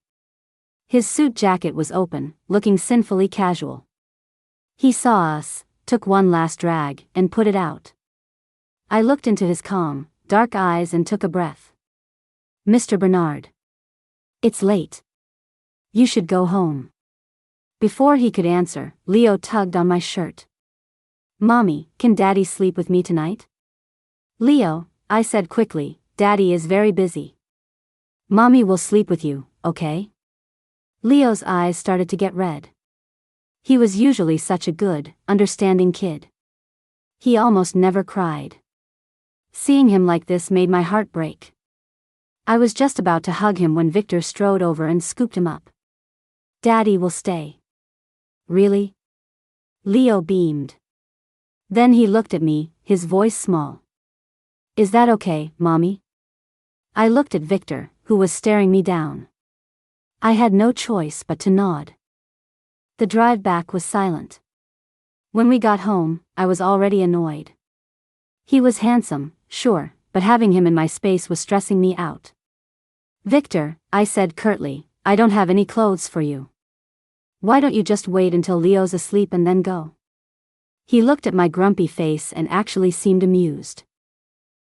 His suit jacket was open, looking sinfully casual. He saw us, took one last drag, and put it out. I looked into his calm, dark eyes and took a breath. Mr. Bernard. It's late. You should go home. Before he could answer, Leo tugged on my shirt. Mommy, can Daddy sleep with me tonight? Leo, I said quickly, Daddy is very busy. Mommy will sleep with you, okay? Leo's eyes started to get red. He was usually such a good, understanding kid. He almost never cried. Seeing him like this made my heart break. I was just about to hug him when Victor strode over and scooped him up. Daddy will stay. Really? Leo beamed. Then he looked at me, his voice small. Is that okay, Mommy? I looked at Victor, who was staring me down. I had no choice but to nod. The drive back was silent. When we got home, I was already annoyed. He was handsome, sure, but having him in my space was stressing me out. "Victor," I said curtly, "I don't have any clothes for you. Why don't you just wait until Leo's asleep and then go?" He looked at my grumpy face and actually seemed amused.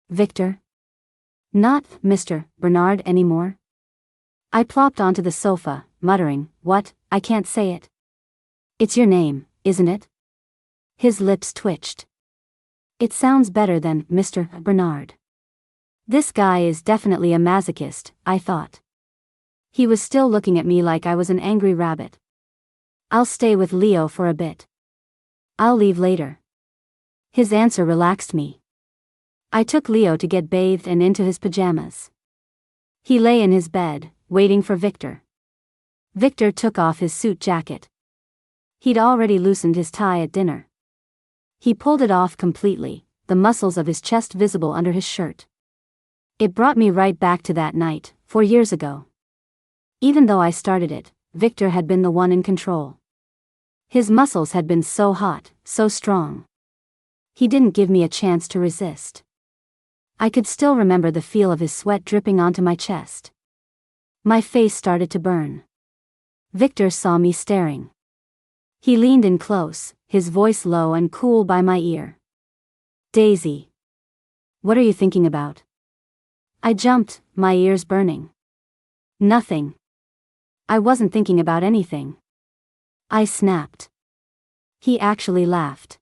"Victor? Not Mr. Bernard anymore?" I plopped onto the sofa, muttering, "What? I can't say it." "It's your name, isn't it?" His lips twitched. "It sounds better than Mr. Bernard." This guy is definitely a masochist, I thought. He was still looking at me like I was an angry rabbit. "I'll stay with Leo for a bit. I'll leave later." His answer relaxed me. I took Leo to get bathed and into his pajamas. He lay in his bed, waiting for Victor. Victor took off his suit jacket. He'd already loosened his tie at dinner. He pulled it off completely, the muscles of his chest visible under his shirt. It brought me right back to that night, 4 years ago. Even though I started it, Victor had been the one in control. His muscles had been so hot, so strong. He didn't give me a chance to resist. I could still remember the feel of his sweat dripping onto my chest. My face started to burn. Victor saw me staring. He leaned in close, his voice low and cool by my ear. "Daisy. What are you thinking about?" I jumped, my ears burning. "Nothing. I wasn't thinking about anything." I snapped. He actually laughed.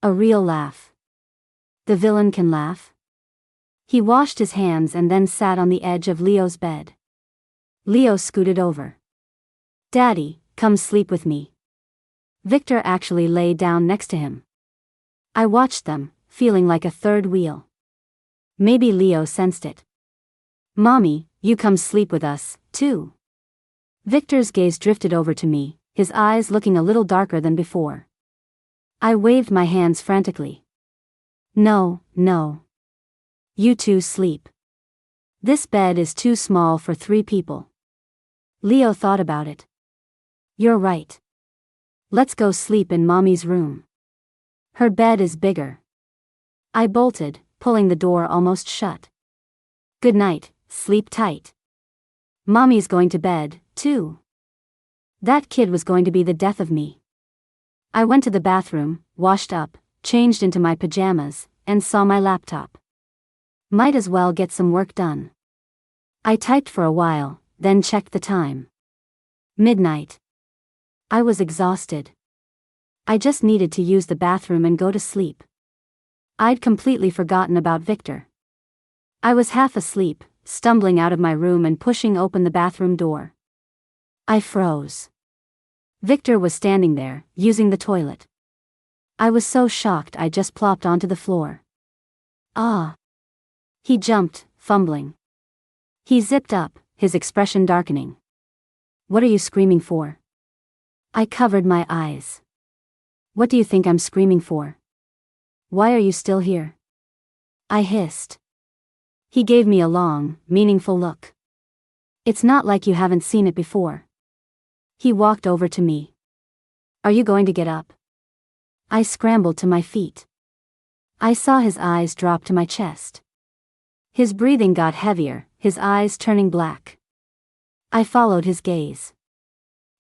A real laugh. The villain can laugh. He washed his hands and then sat on the edge of Leo's bed. Leo scooted over. "Daddy, come sleep with me." Victor actually lay down next to him. I watched them, feeling like a third wheel. Maybe Leo sensed it. "Mommy, you come sleep with us, too." Victor's gaze drifted over to me, his eyes looking a little darker than before. I waved my hands frantically. "No, no. You two sleep. This bed is too small for 3 people." Leo thought about it. "You're right. Let's go sleep in Mommy's room. Her bed is bigger." I bolted, pulling the door almost shut. "Good night, sleep tight. Mommy's going to bed, too." That kid was going to be the death of me. I went to the bathroom, washed up, changed into my pajamas, and saw my laptop. Might as well get some work done. I typed for a while, then checked the time. Midnight. I was exhausted. I just needed to use the bathroom and go to sleep. I'd completely forgotten about Victor. I was half asleep, stumbling out of my room and pushing open the bathroom door. I froze. Victor was standing there, using the toilet. I was so shocked I just plopped onto the floor. "Ah!" He jumped, fumbling. He zipped up, his expression darkening. "What are you screaming for?" I covered my eyes. "What do you think I'm screaming for? Why are you still here?" I hissed. He gave me a long, meaningful look. "It's not like you haven't seen it before." He walked over to me. "Are you going to get up?" I scrambled to my feet. I saw his eyes drop to my chest. His breathing got heavier, his eyes turning black. I followed his gaze.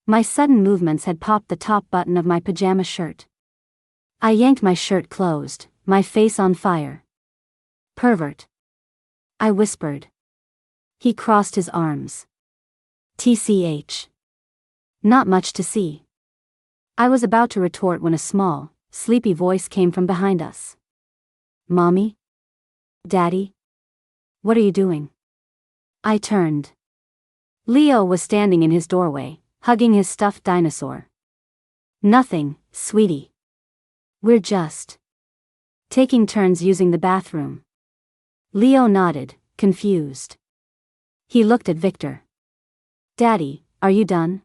My sudden movements had popped the top button of my pajama shirt. I yanked my shirt closed, my face on fire. "Pervert," I whispered. He crossed his arms. "TCH. Not much to see." I was about to retort when a small, sleepy voice came from behind us. "Mommy? Daddy? What are you doing?" I turned. Leo was standing in his doorway, hugging his stuffed dinosaur. "Nothing, sweetie. We're just taking turns using the bathroom." Leo nodded, confused. He looked at Victor. "Daddy, are you done?"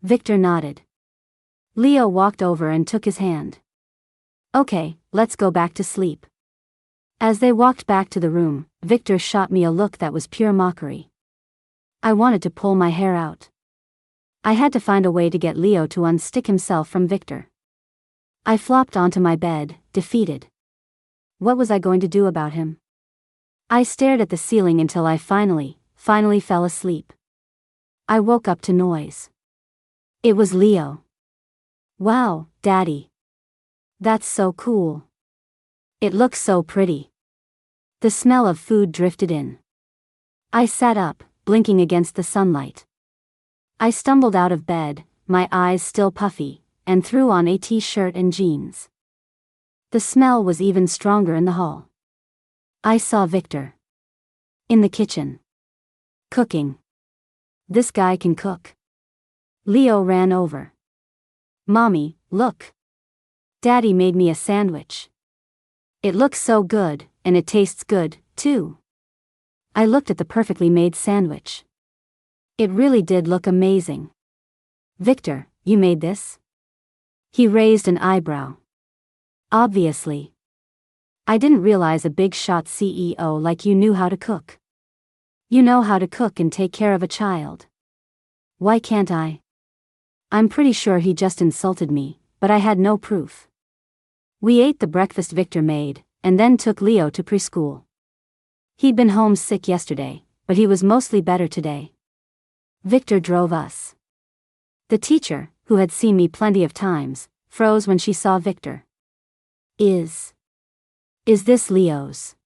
Victor nodded. Leo walked over and took his hand. "Okay, let's go back to sleep." As they walked back to the room, Victor shot me a look that was pure mockery. I wanted to pull my hair out. I had to find a way to get Leo to unstick himself from Victor. I flopped onto my bed, defeated. What was I going to do about him? I stared at the ceiling until I finally fell asleep. I woke up to noise. It was Leo. Wow, Daddy. That's so cool. It looks so pretty. The smell of food drifted in. I sat up, blinking against the sunlight. I stumbled out of bed, my eyes still puffy, and threw on a t-shirt and jeans. The smell was even stronger in the hall. I saw Victor. In the kitchen. Cooking. This guy can cook. Leo ran over. Mommy, look. Daddy made me a sandwich. It looks so good, and it tastes good, too. I looked at the perfectly made sandwich. It really did look amazing. Victor, you made this? He raised an eyebrow. Obviously. I didn't realize a big shot CEO like you knew how to cook. You know how to cook and take care of a child. Why can't I? I'm pretty sure he just insulted me, but I had no proof. We ate the breakfast Victor made, and then took Leo to preschool. He'd been home sick yesterday, but he was mostly better today. Victor drove us. The teacher, who had seen me plenty of times, froze when she saw Victor. Is this Leo's?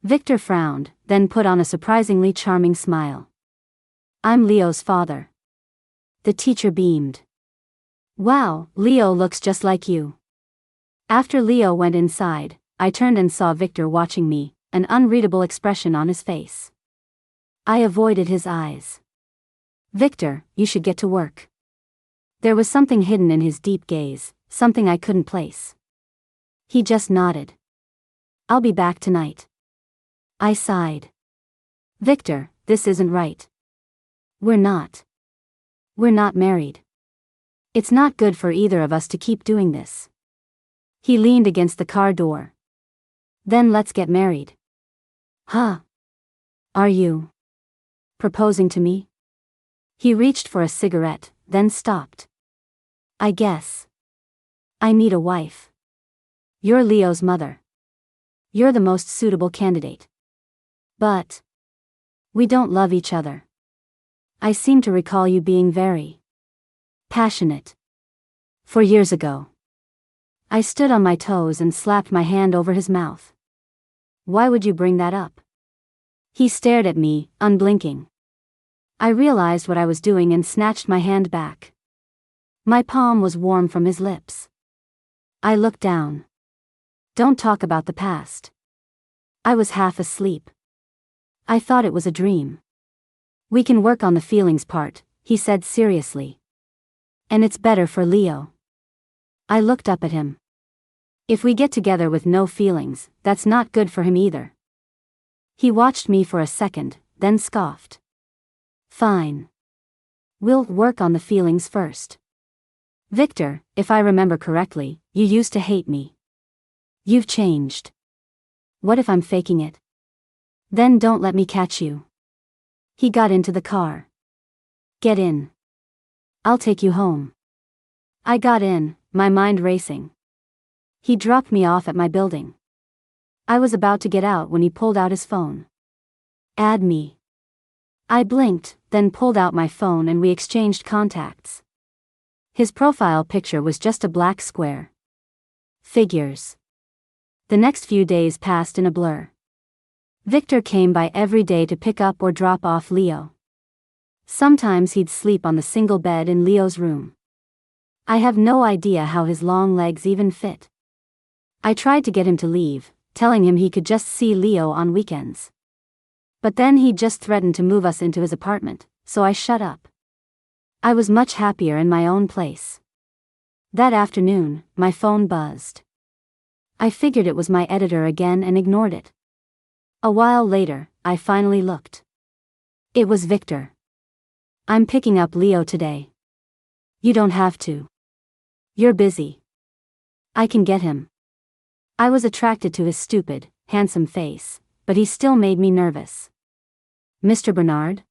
Victor frowned, then put on a surprisingly charming smile. I'm Leo's father. The teacher beamed. Wow, Leo looks just like you. After Leo went inside, I turned and saw Victor watching me, an unreadable expression on his face. I avoided his eyes. Victor, you should get to work. There was something hidden in his deep gaze, something I couldn't place. He just nodded. I'll be back tonight. I sighed. Victor, this isn't right. We're not married. It's not good for either of us to keep doing this. He leaned against the car door. Then let's get married. Huh? Are you proposing to me? He reached for a cigarette, then stopped. I guess. I need a wife. You're Leo's mother. You're the most suitable candidate. But we don't love each other. I seem to recall you being very passionate. 4 years ago. I stood on my toes and slapped my hand over his mouth. Why would you bring that up? He stared at me, unblinking. I realized what I was doing and snatched my hand back. My palm was warm from his lips. I looked down. Don't talk about the past. I was half asleep. I thought it was a dream. We can work on the feelings part, he said seriously. And it's better for Leo. I looked up at him. If we get together with no feelings, that's not good for him either. He watched me for a second, then scoffed. Fine. We'll work on the feelings first. Victor, if I remember correctly, you used to hate me. You've changed. What if I'm faking it? Then don't let me catch you. He got into the car. Get in. I'll take you home. I got in, my mind racing. He dropped me off at my building. I was about to get out when he pulled out his phone. Add me. I blinked, then pulled out my phone and we exchanged contacts. His profile picture was just a black square. Figures. The next few days passed in a blur. Victor came by every day to pick up or drop off Leo. Sometimes he'd sleep on the single bed in Leo's room. I have no idea how his long legs even fit. I tried to get him to leave, telling him he could just see Leo on weekends. But then he just threatened to move us into his apartment, so I shut up. I was much happier in my own place. That afternoon, my phone buzzed. I figured it was my editor again and ignored it. A while later, I finally looked. It was Victor. I'm picking up Leo today. You don't have to. You're busy. I can get him. I was attracted to his stupid, handsome face, but he still made me nervous. Mr. Bernard?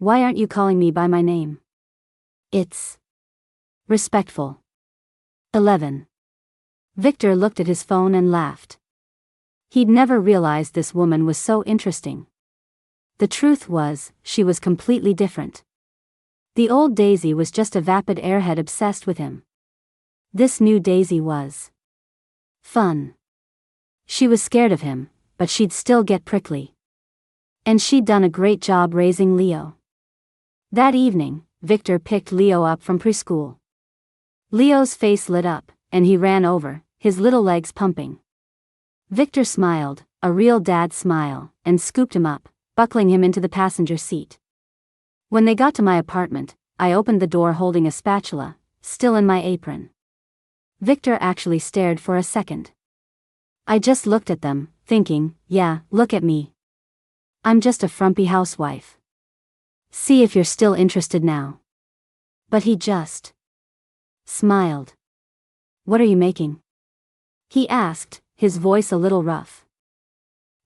Why aren't you calling me by my name? It's respectful. 11. Victor looked at his phone and laughed. He'd never realized this woman was so interesting. The truth was, she was completely different. The old Daisy was just a vapid airhead obsessed with him. This new Daisy was fun. She was scared of him, but she'd still get prickly. And she'd done a great job raising Leo. That evening, Victor picked Leo up from preschool. Leo's face lit up, and he ran over, his little legs pumping. Victor smiled, a real dad smile, and scooped him up, buckling him into the passenger seat. When they got to my apartment, I opened the door holding a spatula, still in my apron. Victor actually stared for a second. I just looked at them, thinking, yeah, look at me. I'm just a frumpy housewife. See if you're still interested now. But he just smiled. What are you making? He asked, his voice a little rough.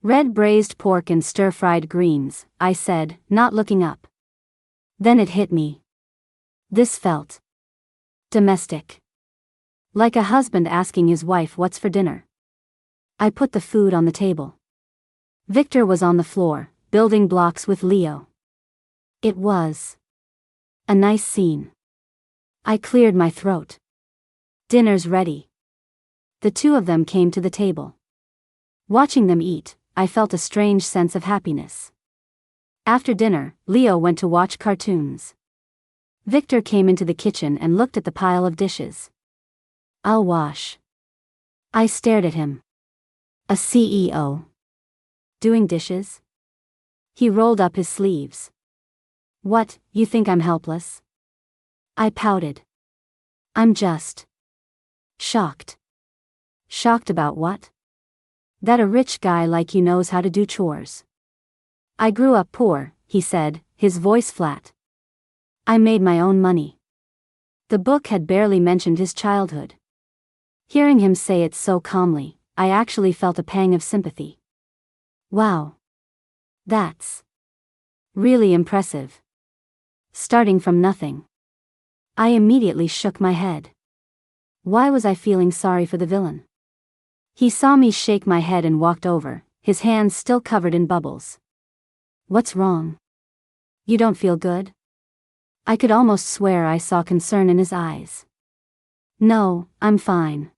Red braised pork and stir-fried greens, I said, not looking up. Then it hit me. This felt domestic. Like a husband asking his wife what's for dinner. I put the food on the table. Victor was on the floor, building blocks with Leo. It was a nice scene. I cleared my throat. Dinner's ready. The two of them came to the table. Watching them eat, I felt a strange sense of happiness. After dinner, Leo went to watch cartoons. Victor came into the kitchen and looked at the pile of dishes. I'll wash. I stared at him. A CEO. Doing dishes? He rolled up his sleeves. What, you think I'm helpless? I pouted. I'm just shocked. Shocked about what? That a rich guy like you knows how to do chores. I grew up poor, he said, his voice flat. I made my own money. The book had barely mentioned his childhood. Hearing him say it so calmly, I actually felt a pang of sympathy. Wow. That's really impressive. Starting from nothing. I immediately shook my head. Why was I feeling sorry for the villain? He saw me shake my head and walked over, his hands still covered in bubbles. What's wrong? You don't feel good? I could almost swear I saw concern in his eyes. No, I'm fine.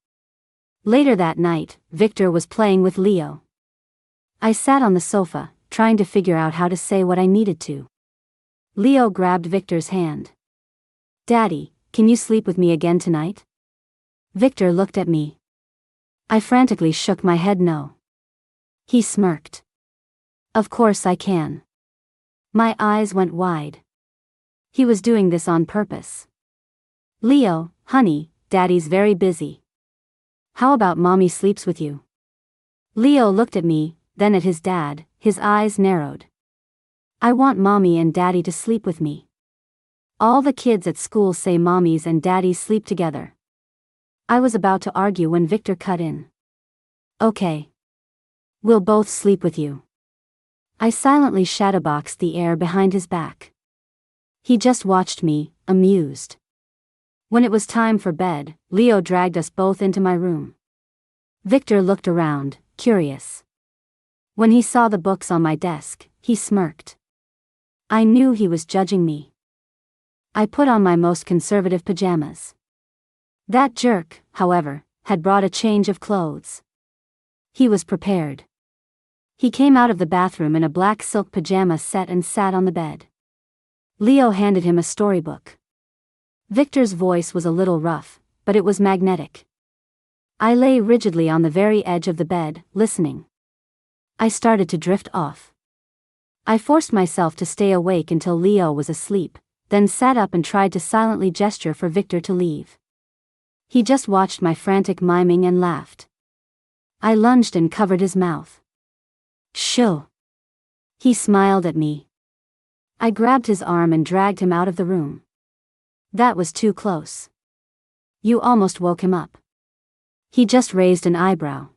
Later that night, Victor was playing with Leo. I sat on the sofa, trying to figure out how to say what I needed to. Leo grabbed Victor's hand. Daddy, can you sleep with me again tonight? Victor looked at me. I frantically shook my head no. He smirked. Of course I can. My eyes went wide. He was doing this on purpose. Leo, honey, Daddy's very busy. How about Mommy sleeps with you? Leo looked at me, then at his dad, his eyes narrowed. I want Mommy and Daddy to sleep with me. All the kids at school say mommies and daddies sleep together. I was about to argue when Victor cut in. Okay. We'll both sleep with you. I silently shadowboxed the air behind his back. He just watched me, amused. When it was time for bed, Leo dragged us both into my room. Victor looked around, curious. When he saw the books on my desk, he smirked. I knew he was judging me. I put on my most conservative pajamas. That jerk, however, had brought a change of clothes. He was prepared. He came out of the bathroom in a black silk pajama set and sat on the bed. Leo handed him a storybook. Victor's voice was a little rough, but it was magnetic. I lay rigidly on the very edge of the bed, listening. I started to drift off. I forced myself to stay awake until Leo was asleep, then sat up and tried to silently gesture for Victor to leave. He just watched my frantic miming and laughed. I lunged and covered his mouth. Shoo! He smiled at me. I grabbed his arm and dragged him out of the room. That was too close. You almost woke him up. He just raised an eyebrow.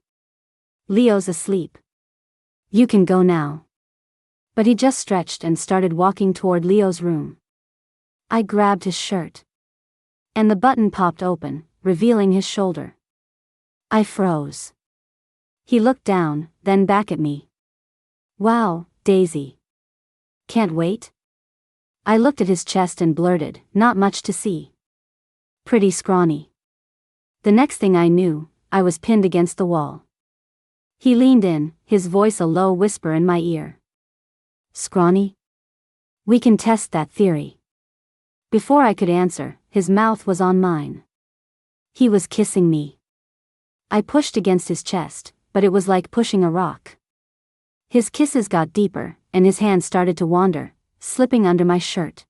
Leo's asleep. You can go now. But he just stretched and started walking toward Leo's room. I grabbed his shirt. And the button popped open, revealing his shoulder. I froze. He looked down, then back at me. Wow, Daisy. Can't wait? I looked at his chest and blurted, not much to see. Pretty scrawny. The next thing I knew, I was pinned against the wall. He leaned in, his voice a low whisper in my ear. Scrawny? We can test that theory. Before I could answer, his mouth was on mine. He was kissing me. I pushed against his chest, but it was like pushing a rock. His kisses got deeper, and his hand started to wander, slipping under my shirt.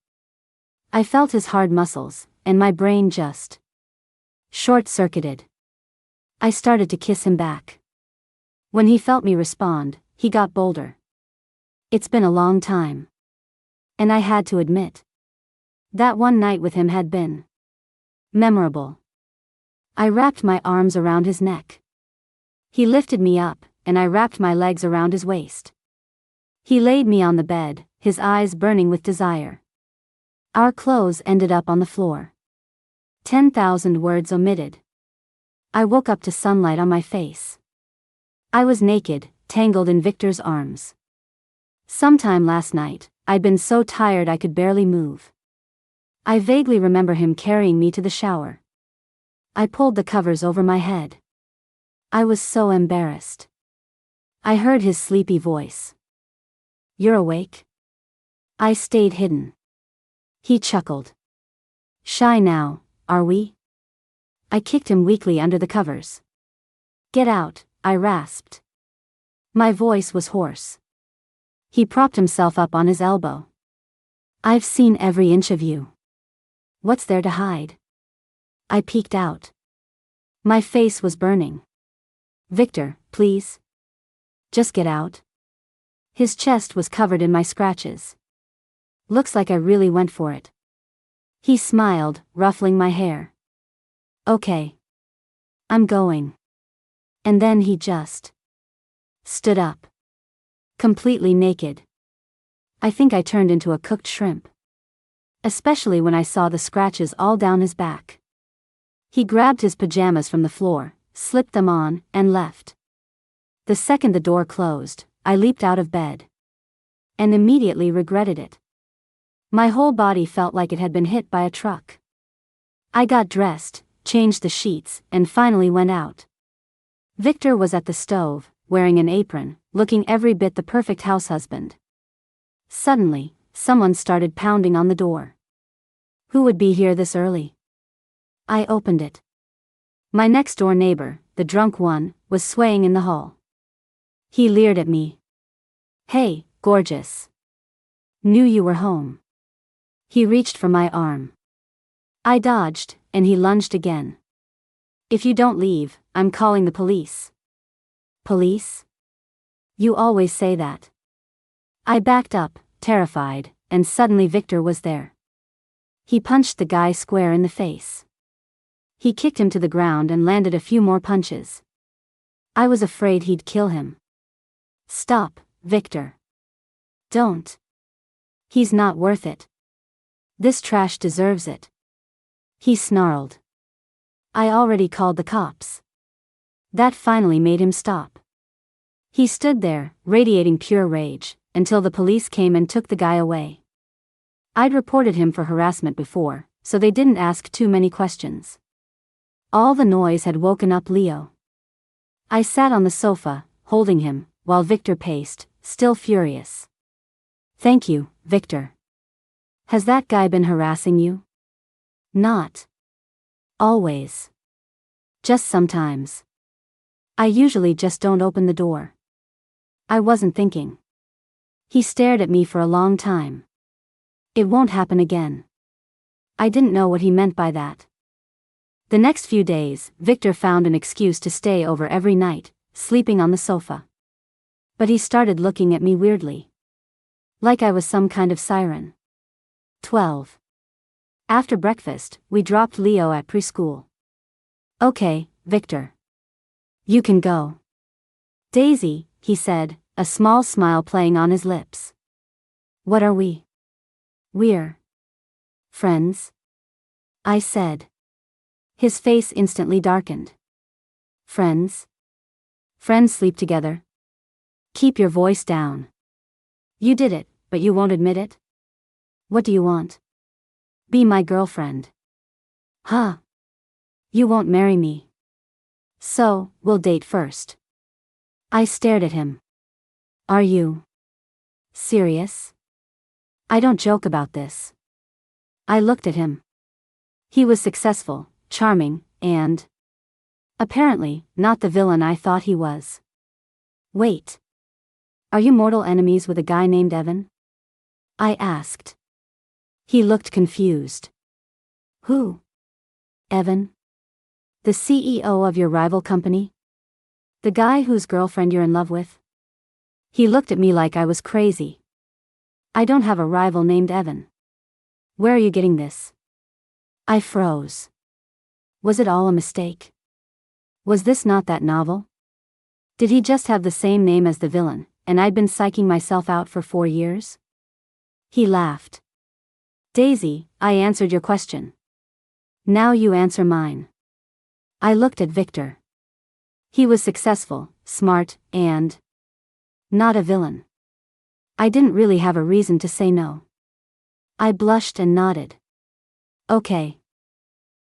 I felt his hard muscles, and my brain just short-circuited. I started to kiss him back. When he felt me respond, he got bolder. It's been a long time. And I had to admit, that one night with him had been memorable. I wrapped my arms around his neck. He lifted me up, and I wrapped my legs around his waist. He laid me on the bed, his eyes burning with desire. Our clothes ended up on the floor. 10,000 words omitted. I woke up to sunlight on my face. I was naked, tangled in Victor's arms. Sometime last night, I'd been so tired I could barely move. I vaguely remember him carrying me to the shower. I pulled the covers over my head. I was so embarrassed. I heard his sleepy voice. You're awake? I stayed hidden. He chuckled. Shy now, are we? I kicked him weakly under the covers. Get out, I rasped. My voice was hoarse. He propped himself up on his elbow. I've seen every inch of you. What's there to hide? I peeked out. My face was burning. Victor, please. Just get out. His chest was covered in my scratches. Looks like I really went for it. He smiled, ruffling my hair. Okay. I'm going. And then he just stood up. Completely naked. I think I turned into a cooked shrimp. Especially when I saw the scratches all down his back. He grabbed his pajamas from the floor, slipped them on, and left. The second the door closed, I leaped out of bed. And immediately regretted it. My whole body felt like it had been hit by a truck. I got dressed, changed the sheets, and finally went out. Victor was at the stove, wearing an apron, looking every bit the perfect house husband. Suddenly, someone started pounding on the door. Who would be here this early? I opened it. My next-door neighbor, the drunk one, was swaying in the hall. He leered at me. Hey, gorgeous. Knew you were home. He reached for my arm. I dodged, and he lunged again. If you don't leave, I'm calling the police. Police? You always say that. I backed up, terrified, and suddenly Victor was there. He punched the guy square in the face. He kicked him to the ground and landed a few more punches. I was afraid he'd kill him. Stop, Victor. Don't. He's not worth it. This trash deserves it. He snarled. I already called the cops. That finally made him stop. He stood there, radiating pure rage, until the police came and took the guy away. I'd reported him for harassment before, so they didn't ask too many questions. All the noise had woken up Leo. I sat on the sofa, holding him, while Victor paced, still furious. Thank you, Victor. Has that guy been harassing you? Not always. Just sometimes. I usually just don't open the door. I wasn't thinking. He stared at me for a long time. It won't happen again. I didn't know what he meant by that. The next few days, Victor found an excuse to stay over every night, sleeping on the sofa. But he started looking at me weirdly. Like I was some kind of siren. 12. After breakfast, we dropped Leo at preschool. Okay, Victor. You can go. Daisy, he said, a small smile playing on his lips. What are we? We're friends, I said. His face instantly darkened. Friends? Friends sleep together. Keep your voice down. You did it, but you won't admit it? What do you want? Be my girlfriend. Huh? You won't marry me. So, we'll date first. I stared at him. Are you serious? I don't joke about this. I looked at him. He was successful, charming, and apparently, not the villain I thought he was. Wait. Are you mortal enemies with a guy named Evan? I asked. He looked confused. Who? Evan? The CEO of your rival company? The guy whose girlfriend you're in love with? He looked at me like I was crazy. I don't have a rival named Evan. Where are you getting this? I froze. Was it all a mistake? Was this not that novel? Did he just have the same name as the villain, and I'd been psyching myself out for 4 years? He laughed. Daisy, I answered your question. Now you answer mine. I looked at Victor. He was successful, smart, and not a villain. I didn't really have a reason to say no. I blushed and nodded. Okay.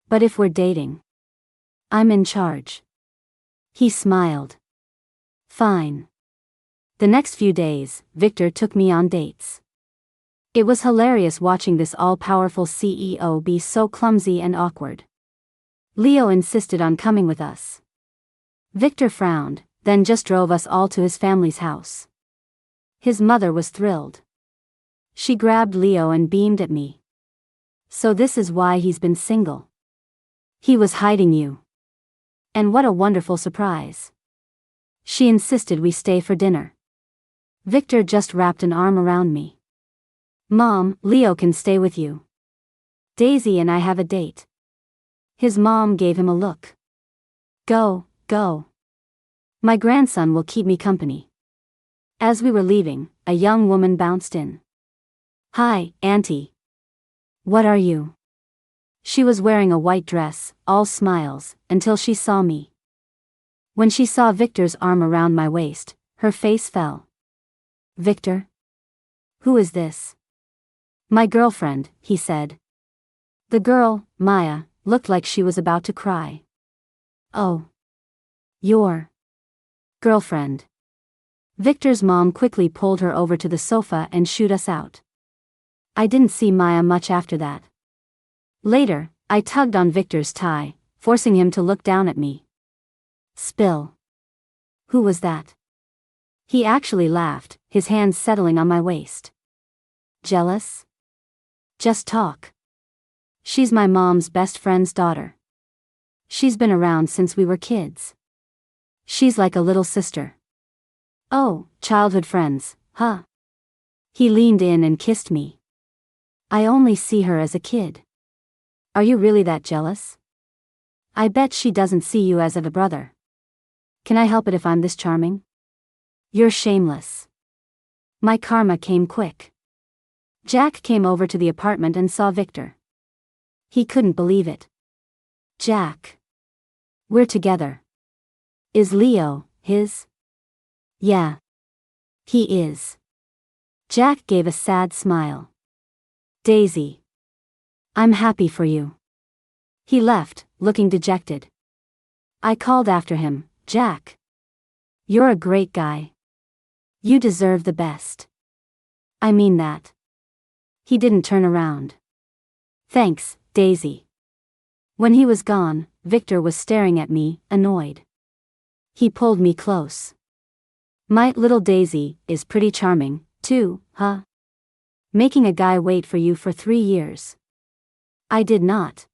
But if we're dating, I'm in charge. He smiled. Fine. The next few days, Victor took me on dates. It was hilarious watching this all-powerful CEO be so clumsy and awkward. Leo insisted on coming with us. Victor frowned, then just drove us all to his family's house. His mother was thrilled. She grabbed Leo and beamed at me. So this is why he's been single. He was hiding you. And what a wonderful surprise. She insisted we stay for dinner. Victor just wrapped an arm around me. Mom, Leo can stay with you. Daisy and I have a date. His mom gave him a look. Go, go. My grandson will keep me company. As we were leaving, a young woman bounced in. Hi, Auntie. What are you? She was wearing a white dress, all smiles, until she saw me. When she saw Victor's arm around my waist, her face fell. Victor? Who is this? My girlfriend, he said. The girl, Maya, looked like she was about to cry. Oh. Your girlfriend. Victor's mom quickly pulled her over to the sofa and shooed us out. I didn't see Maya much after that. Later, I tugged on Victor's tie, forcing him to look down at me. Spill. Who was that? He actually laughed, his hands settling on my waist. Jealous? Just talk. She's my mom's best friend's daughter. She's been around since we were kids. She's like a little sister. Oh, childhood friends, huh? He leaned in and kissed me. I only see her as a kid. Are you really that jealous? I bet she doesn't see you as a brother. Can I help it if I'm this charming? You're shameless. My karma came quick. Jack came over to the apartment and saw Victor. He couldn't believe it. Jack. We're together. Is Leo his? Yeah. He is. Jack gave a sad smile. Daisy. I'm happy for you. He left, looking dejected. I called after him, Jack. You're a great guy. You deserve the best. I mean that. He didn't turn around. Thanks, Daisy. When he was gone, Victor was staring at me, annoyed. He pulled me close. My little Daisy is pretty charming, too, huh? Making a guy wait for you for 3 years. I did not.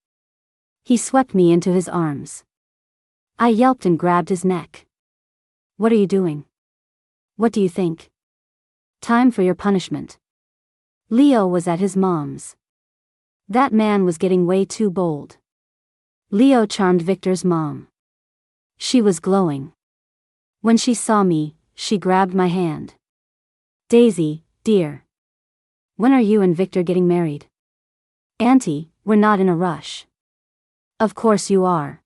He swept me into his arms. I yelped and grabbed his neck. What are you doing? What do you think? Time for your punishment. Leo was at his mom's. That man was getting way too bold. Leo charmed Victor's mom. She was glowing. When she saw me, she grabbed my hand. Daisy, dear. when are you and Victor getting married? Auntie, we're not in a rush. Of course you are.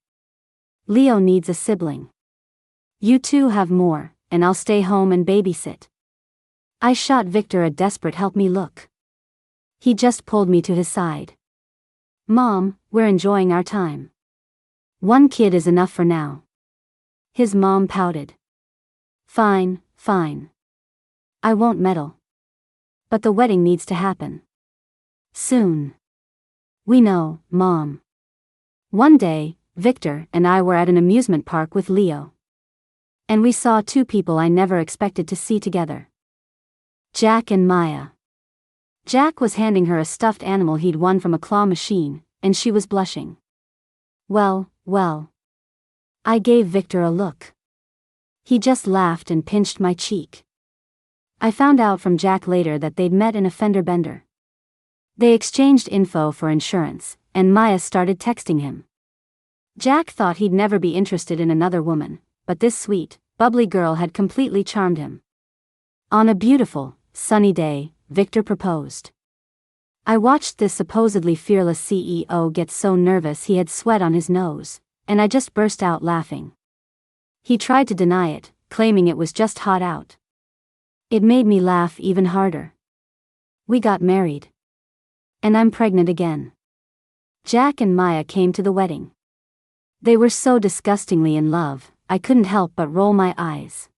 Leo needs a sibling. You two have more, and I'll stay home and babysit. I shot Victor a desperate help me look. He just pulled me to his side. Mom, we're enjoying our time. One kid is enough for now. His mom pouted. Fine, fine. I won't meddle. But the wedding needs to happen. Soon. We know, Mom. One day, Victor and I were at an amusement park with Leo. And we saw two people I never expected to see together. Jack and Maya. Jack was handing her a stuffed animal he'd won from a claw machine, and she was blushing. Well. I gave Victor a look. He just laughed and pinched my cheek. I found out from Jack later that they'd met in a fender bender. They exchanged info for insurance, and Maya started texting him. Jack thought he'd never be interested in another woman, but this sweet, bubbly girl had completely charmed him. On a beautiful, sunny day, Victor proposed. I watched this supposedly fearless CEO get so nervous he had sweat on his nose, and I just burst out laughing. He tried to deny it, claiming it was just hot out. It made me laugh even harder. We got married. And I'm pregnant again. Jack and Maya came to the wedding. They were so disgustingly in love, I couldn't help but roll my eyes.